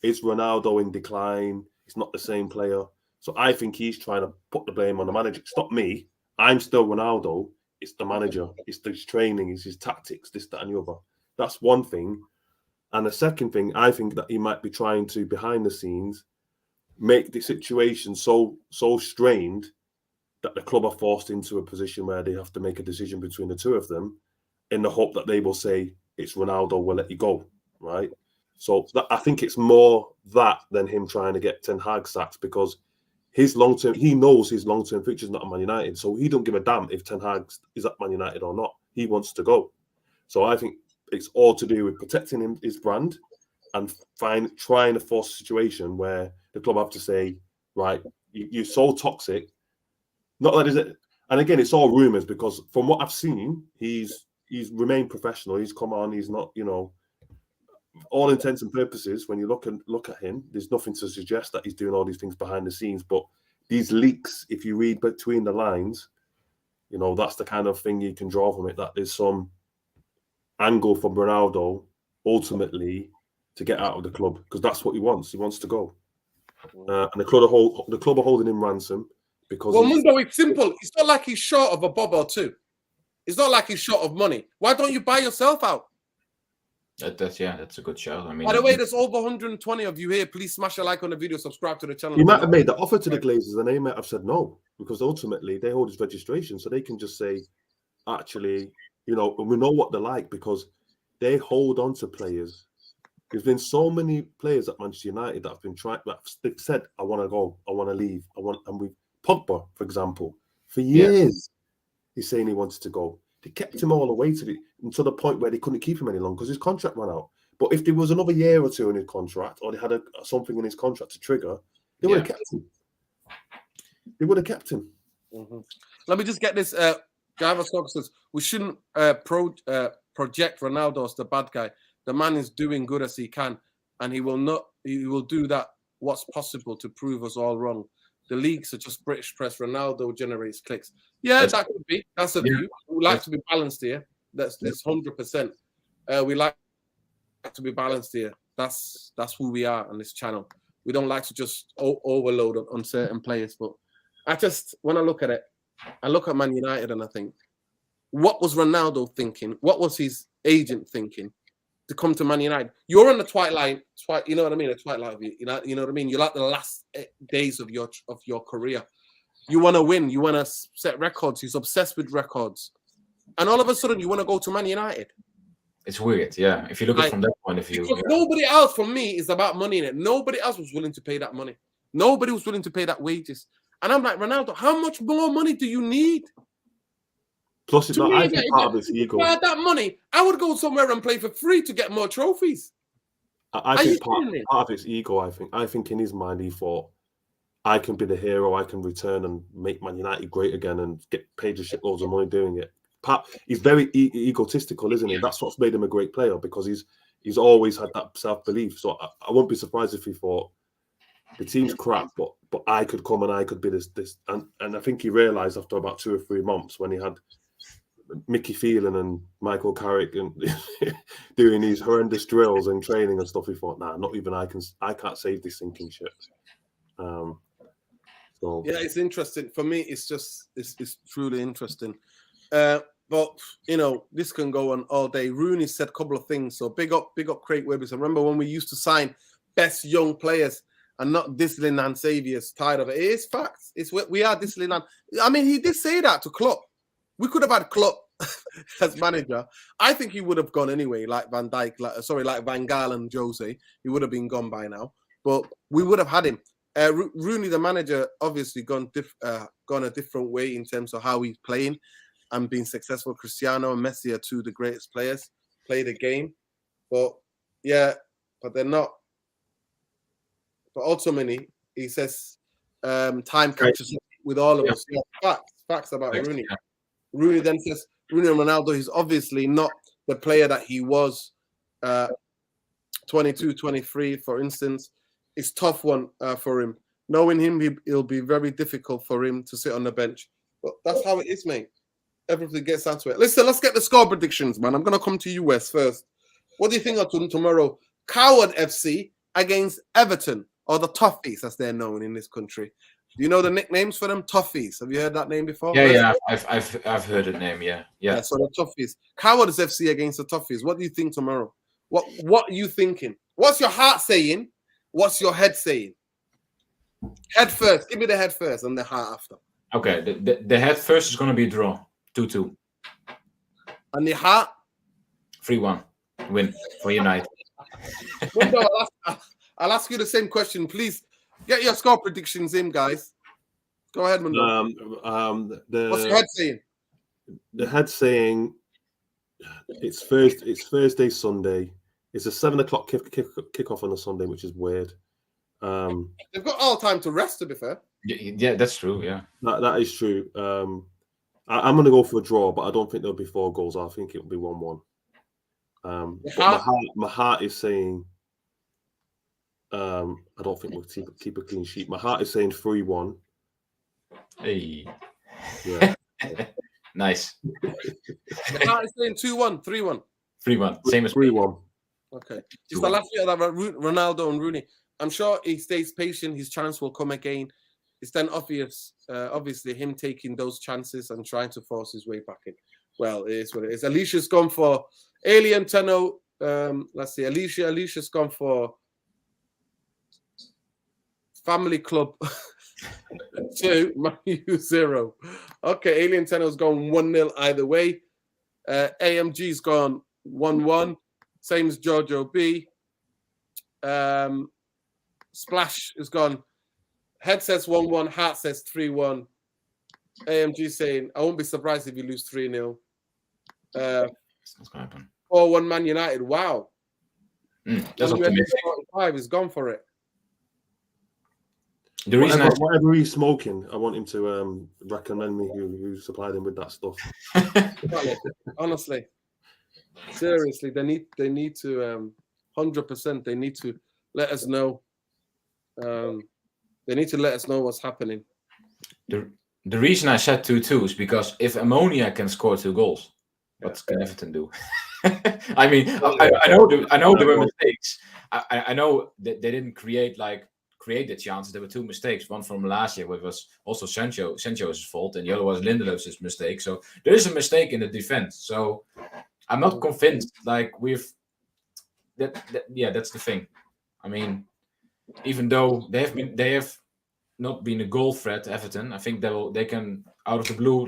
Is Ronaldo in decline? He's not the same player. So I think he's trying to put the blame on the manager. It's not me. I'm still Ronaldo. It's the manager. It's his training. It's his tactics, this, that, and the other. That's one thing. And the second thing, I think that he might be trying to, behind the scenes, make the situation so strained that the club are forced into a position where they have to make a decision between the two of them in the hope that they will say, it's Ronaldo, we'll let you go, right? So I think it's more that than him trying to get Ten Hag sacked, because his long-term, he knows his long-term future is not at Man United, so he don't give a damn if Ten Hag is at Man United or not. He wants to go. So I think it's all to do with protecting his brand and trying to force a situation where the club have to say, right, you're so toxic. Not that is it. And again, it's all rumours, because from what I've seen, he's remained professional. He's come on. He's not, all intents and purposes, when you look at him, there's nothing to suggest that he's doing all these things behind the scenes. But these leaks, if you read between the lines, that's the kind of thing you can draw from it, that there's some angle from Ronaldo ultimately to get out of the club, because that's what he wants. He wants to go, and the club are holding him ransom because. Well, Mundo, it's simple. It's not like he's short of a bob or two. It's not like he's short of money. Why don't you buy yourself out? That's a good shout. I mean, by the way, there's over 120 of you here. Please smash a like on the video, subscribe to the channel. He might have made the offer to the Glazers, and they might have said no, because ultimately they hold his registration, so they can just say, actually, we know what they're like, because they hold on to players. There's been so many players at Manchester United that have been trying. They've said, "I want to go. I want to leave. And with Pogba, for example, for years, he's saying he wanted to go. They kept him all the way to the point where they couldn't keep him any longer because his contract ran out. But if there was another year or two in his contract, or they had something in his contract to trigger, they would have kept him. They would have kept him. Mm-hmm. Let me just get this. Java says we shouldn't project Ronaldo as the bad guy. The man is doing good as he can, and he will do that what's possible to prove us all wrong. The leagues are just British press. Ronaldo generates clicks. Yeah, that could be. That's a view. We like to be balanced here. That's 100%. We like to be balanced here. That's who we are on this channel. We don't like to just overload on certain players. But when I look at it, I look at Man United and I think, what was Ronaldo thinking? What was his agent thinking to come to Man United? You're on the twilight. You know what I mean? The twilight of you. You know what I mean? You're like the last days of your career. You want to win. You want to set records. He's obsessed with records. And all of a sudden, you want to go to Man United. It's weird, yeah. If you look at it from that point of view. Because nobody else, for me, is about money in it. Nobody else was willing to pay that money. Nobody was willing to pay that wages. And I'm like, Ronaldo, how much more money do you need? Plus, I think part of his ego. If I had that money, I would go somewhere and play for free to get more trophies. I think part of his ego, I think in his mind, he thought, I can be the hero, I can return and make Man United great again and get paid a shitloads of money doing it. He's very egotistical, isn't he? That's what's made him a great player, because he's always had that self-belief. So I won't be surprised if he thought, the team's crap, but I could come and I could be this. And I think he realised after about 2 or 3 months, when he had Mickey Phelan and Michael Carrick and doing these horrendous drills and training and stuff, he thought, nah, not even I can't save this sinking ship. So yeah, it's interesting. For me, it's truly interesting. But this can go on all day. Rooney said a couple of things. So big up Craig Webbers. I remember when we used to sign best young players and not Disneyland saviors. Tired of it. It is facts. We are Disneyland. I mean, he did say that to Klopp. We could have had Klopp as manager. I think he would have gone anyway, like Van Dijk, like Van Gaal and Jose. He would have been gone by now. But we would have had him. Rooney, the manager, obviously gone a different way in terms of how he's playing and being successful. Cristiano and Messi are two of the greatest players, play the game. But they're not. But ultimately, he says time catches up with all of us. Yeah, facts about Rooney. Yeah. Rooney then says, Rooney and Ronaldo is obviously not the player that he was 22, 23, for instance. It's tough one for him. Knowing him, it'll be very difficult for him to sit on the bench. But that's how it is, mate. Everything gets down to it. Listen, let's get the score predictions, man. I'm going to come to you, Wes, first. What do you think of tomorrow? Coward FC against Everton, or the Toffees, as they're known in this country. Do you know the nicknames for them? Toffees. Have you heard that name before? Yeah, I've heard the name. Yeah. So the Toffees. Cowards FC against the Toffees. What do you think tomorrow? What are you thinking? What's your heart saying? What's your head saying? Head first. Give me the head first and the heart after. Okay. The head first is going to be a draw. 2-2. And the heart? 3-1. Win for United. I'll ask you the same question. Please get your score predictions in, guys. Go ahead, Mundo. What's your head saying? The head saying it's Thursday, Sunday. It's a 7 o'clock kickoff on a Sunday, which is weird. They've got all time to rest, to be fair. Yeah, that's true. Yeah, that is true. I'm going to go for a draw, but I don't think there'll be 4 goals. I think it'll be 1-1. My heart is saying, I don't think we'll keep a clean sheet. My heart is saying 3-1. Hey. Yeah. Nice. My heart is saying 2-1, 3-1. 3-1. Same as 3-1. Okay. Just the last year that Ronaldo and Rooney. I'm sure he stays patient. His chance will come again. It's then obviously him taking those chances and trying to force his way back in. Well, it is what it is. Alicia's gone for Alien Tenno. Let's see. Alicia's gone for Family Club 2, Man U 0. Okay, Alien Tenno's gone 1-0 either way. AMG's gone 1-1. Same as Giorgio B. Splash has gone. Head says 1-1. Heart says 3-1. AMG saying, I won't be surprised if you lose 3-0. That's going to happen. 4-1 Man United. Wow. That's optimistic. He's gone for it. The reason whatever he's smoking, I want him to recommend me who supplied him with that stuff. Honestly, seriously, they need to 100%. They need to let us know. They need to let us know what's happening. The reason I said 2-2 is because if Ammonia can score 2 goals, what can Everton do? I mean, I know there were mistakes. I know that they didn't create the chances. There were 2 mistakes. One from last year, which was also Sancho's fault, and the other was Lindelöf's mistake. So there is a mistake in the defense. So I'm not convinced. That's the thing. I mean, even though they have not been a goal threat, Everton, I think they can out of the blue,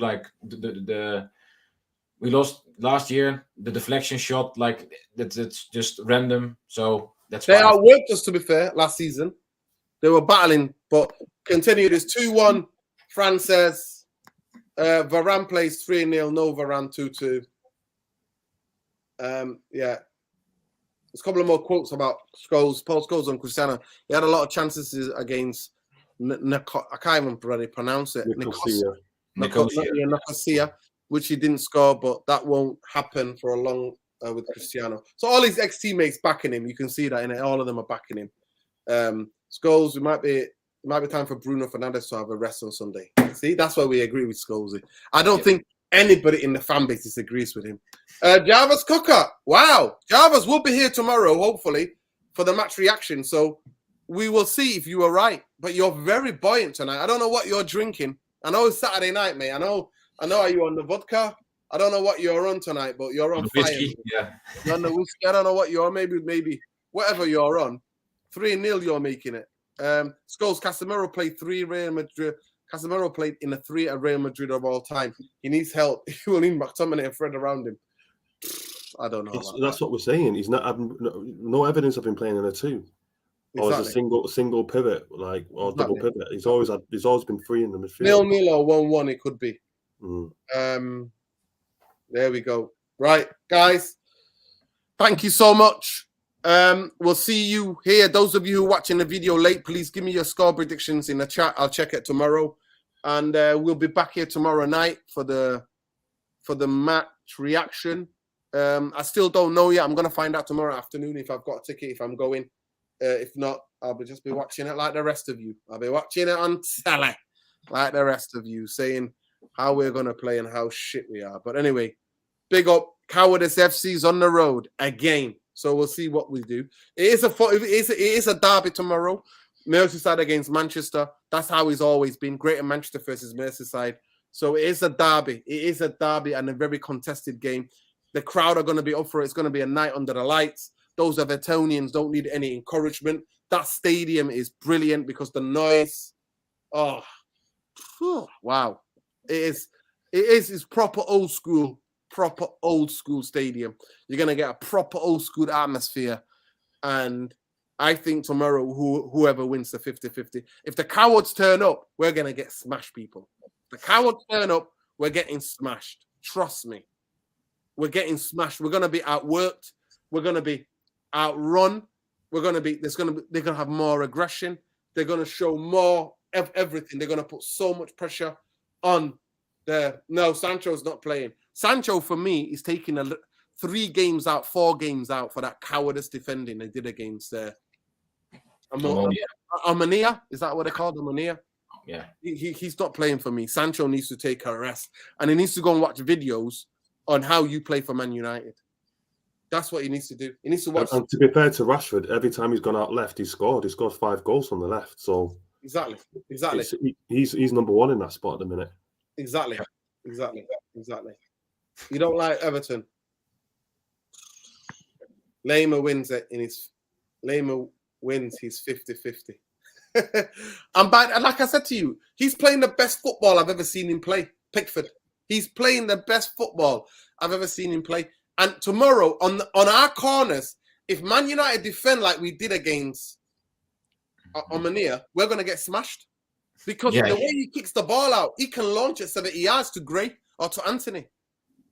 we lost last year, the deflection shot, that's just random. So that's they why outworked us, to be fair, last season. They were battling, but continued. It's 2-1. Fran says Varane plays 3-0, no Varane 2-2. Yeah. There's a couple of more quotes about Scholes, Paul Scholes and Cristiano. He had a lot of chances against I can't even really pronounce it. Nicosia, which he didn't score, but that won't happen for a long with Cristiano. So all his ex-teammates backing him. You can see that in it. All of them are backing him. Scholes, it might be time for Bruno Fernandes to have a rest on Sunday. See, that's why we agree with Scholes. I don't think anybody in the fan base disagrees with him. Jarvis Cocker, wow. Jarvis will be here tomorrow, hopefully, for the match reaction. So we will see if you are right. But you're very buoyant tonight. I don't know what you're drinking. I know it's Saturday night, mate. I know. Are you on the vodka? I don't know what you're on tonight, but you're on fire. Whiskey, yeah. You're on the whiskey. I don't know what you're. Maybe whatever you're on. 3-0, you're making it. Scholes, Casemiro played 3 Real Madrid. Casemiro played in a 3 at Real Madrid of all time. He needs help. He will need McTominay and Fred around him. I don't know. That's what we're saying. He's not having no evidence of him playing in a 2. Or as a single pivot, or double pivot. He's always been free in the midfield. 0-0 or 1-1, it could be. There we go. Right, guys. Thank you so much. We'll see you here. Those of you who are watching the video late, please give me your score predictions in the chat. I'll check it tomorrow, and we'll be back here tomorrow night for the match reaction. I still don't know yet. I'm going to find out tomorrow afternoon if I've got a ticket, if I'm going. If not, I'll just be watching it like the rest of you. I'll be watching it on telly like the rest of you, saying how we're going to play and how shit we are. But anyway, big up. Cowardice FC's on the road again. So we'll see what we do. It is a derby tomorrow. Merseyside against Manchester. That's how he's always been. Greater Manchester versus Merseyside. So it is a derby. It is a derby and a very contested game. The crowd are going to be up for it. It's going to be a night under the lights. Those Evertonians don't need any encouragement. That stadium is brilliant because the noise. Oh, wow. It's proper old school stadium. You're going to get a proper old school atmosphere. And I think tomorrow, whoever wins the 50-50, if the cowards turn up, we're going to get smashed, people. The cowards turn up, we're getting smashed. Trust me. We're getting smashed. We're going to be outworked. We're going to be outrun. They're going to have more aggression. They're going to show more of everything. They're going to put so much pressure on no, Sancho's not playing. Sancho, for me, is taking 4 games out for that cowardice defending they did against Ammonia. Is that what they called Ammonia? Yeah. He's not playing for me. Sancho needs to take a rest. And he needs to go and watch videos on how you play for Man United. That's what he needs to do. He needs to watch. And to be fair to Rashford, every time he's gone out left, he scored. He scored 5 goals on the left. So exactly. He's number 1 in that spot at the minute. Exactly. You don't like Everton. Lema wins his 50-50. And like I said to you, he's playing the best football I've ever seen him play. Pickford. He's playing the best football I've ever seen him play. And tomorrow, on our corners, if Man United defend like we did against Ammonia, we're going to get smashed. Because the way he kicks the ball out, he can launch it 70 yards to Gray or to Anthony.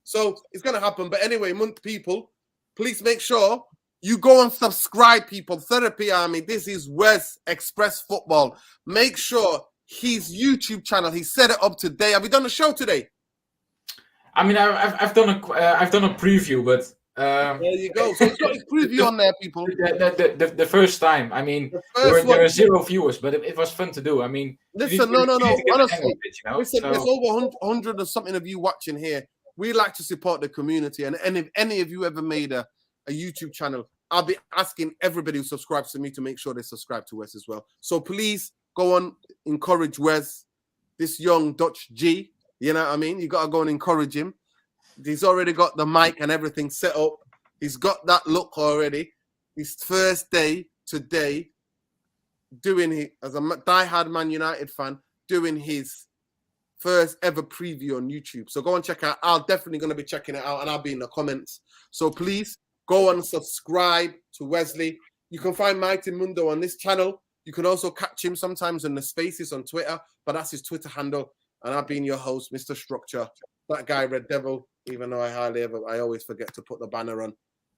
So it's going to happen. But anyway, people, please make sure you go and subscribe, people. Therapy Army, this is Wes Express Football. Make sure his YouTube channel, he set it up today. Have you done a show today? I mean, I've done a preview, but there you go. So it's got his preview on there, people. The first time, I mean, there were 0 viewers, but it was fun to do. I mean, listen, no. Honestly, listen, there's over 100 or something of you watching here. We like to support the community, and if any of you ever made a YouTube channel, I'll be asking everybody who subscribes to me to make sure they subscribe to Wes as well. So please go on, encourage Wes, this young Dutch G. You know what I mean? You got to go and encourage him. He's already got the mic and everything set up. He's got that look already. His first day today, doing it as a diehard Man United fan, doing his first ever preview on YouTube. So go and check out. I'm definitely going to be checking it out, and I'll be in the comments. So please go and subscribe to Wesley. You can find Mighty Mundo on this channel. You can also catch him sometimes in the Spaces on Twitter, but that's his Twitter handle. And I've been your host, Mr. Structure. That guy, Red Devil, even though I always forget to put the banner on.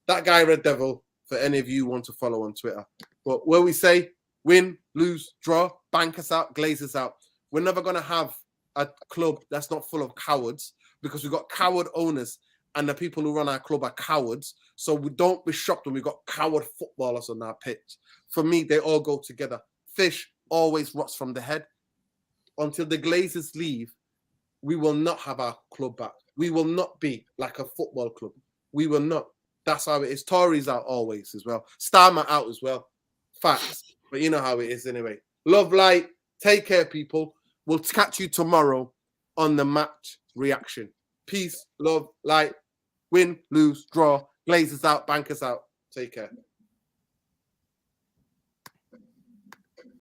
That guy, Red Devil, for any of you who want to follow on Twitter. But where we say win, lose, draw, bank us out, glaze us out. We're never going to have a club that's not full of cowards because we've got coward owners and the people who run our club are cowards. So we don't be shocked when we've got coward footballers on our pitch. For me, they all go together. Fish always rots from the head. Until the Glazers leave, we will not have our club back. We will not be like a football club. We will not. That's how it is. Tories out always as well. Starmer out as well. Facts. But you know how it is anyway. Love, light. Take care, people. We'll catch you tomorrow on the match reaction. Peace, love, light. Win, lose, draw. Glazers out, bankers out. Take care.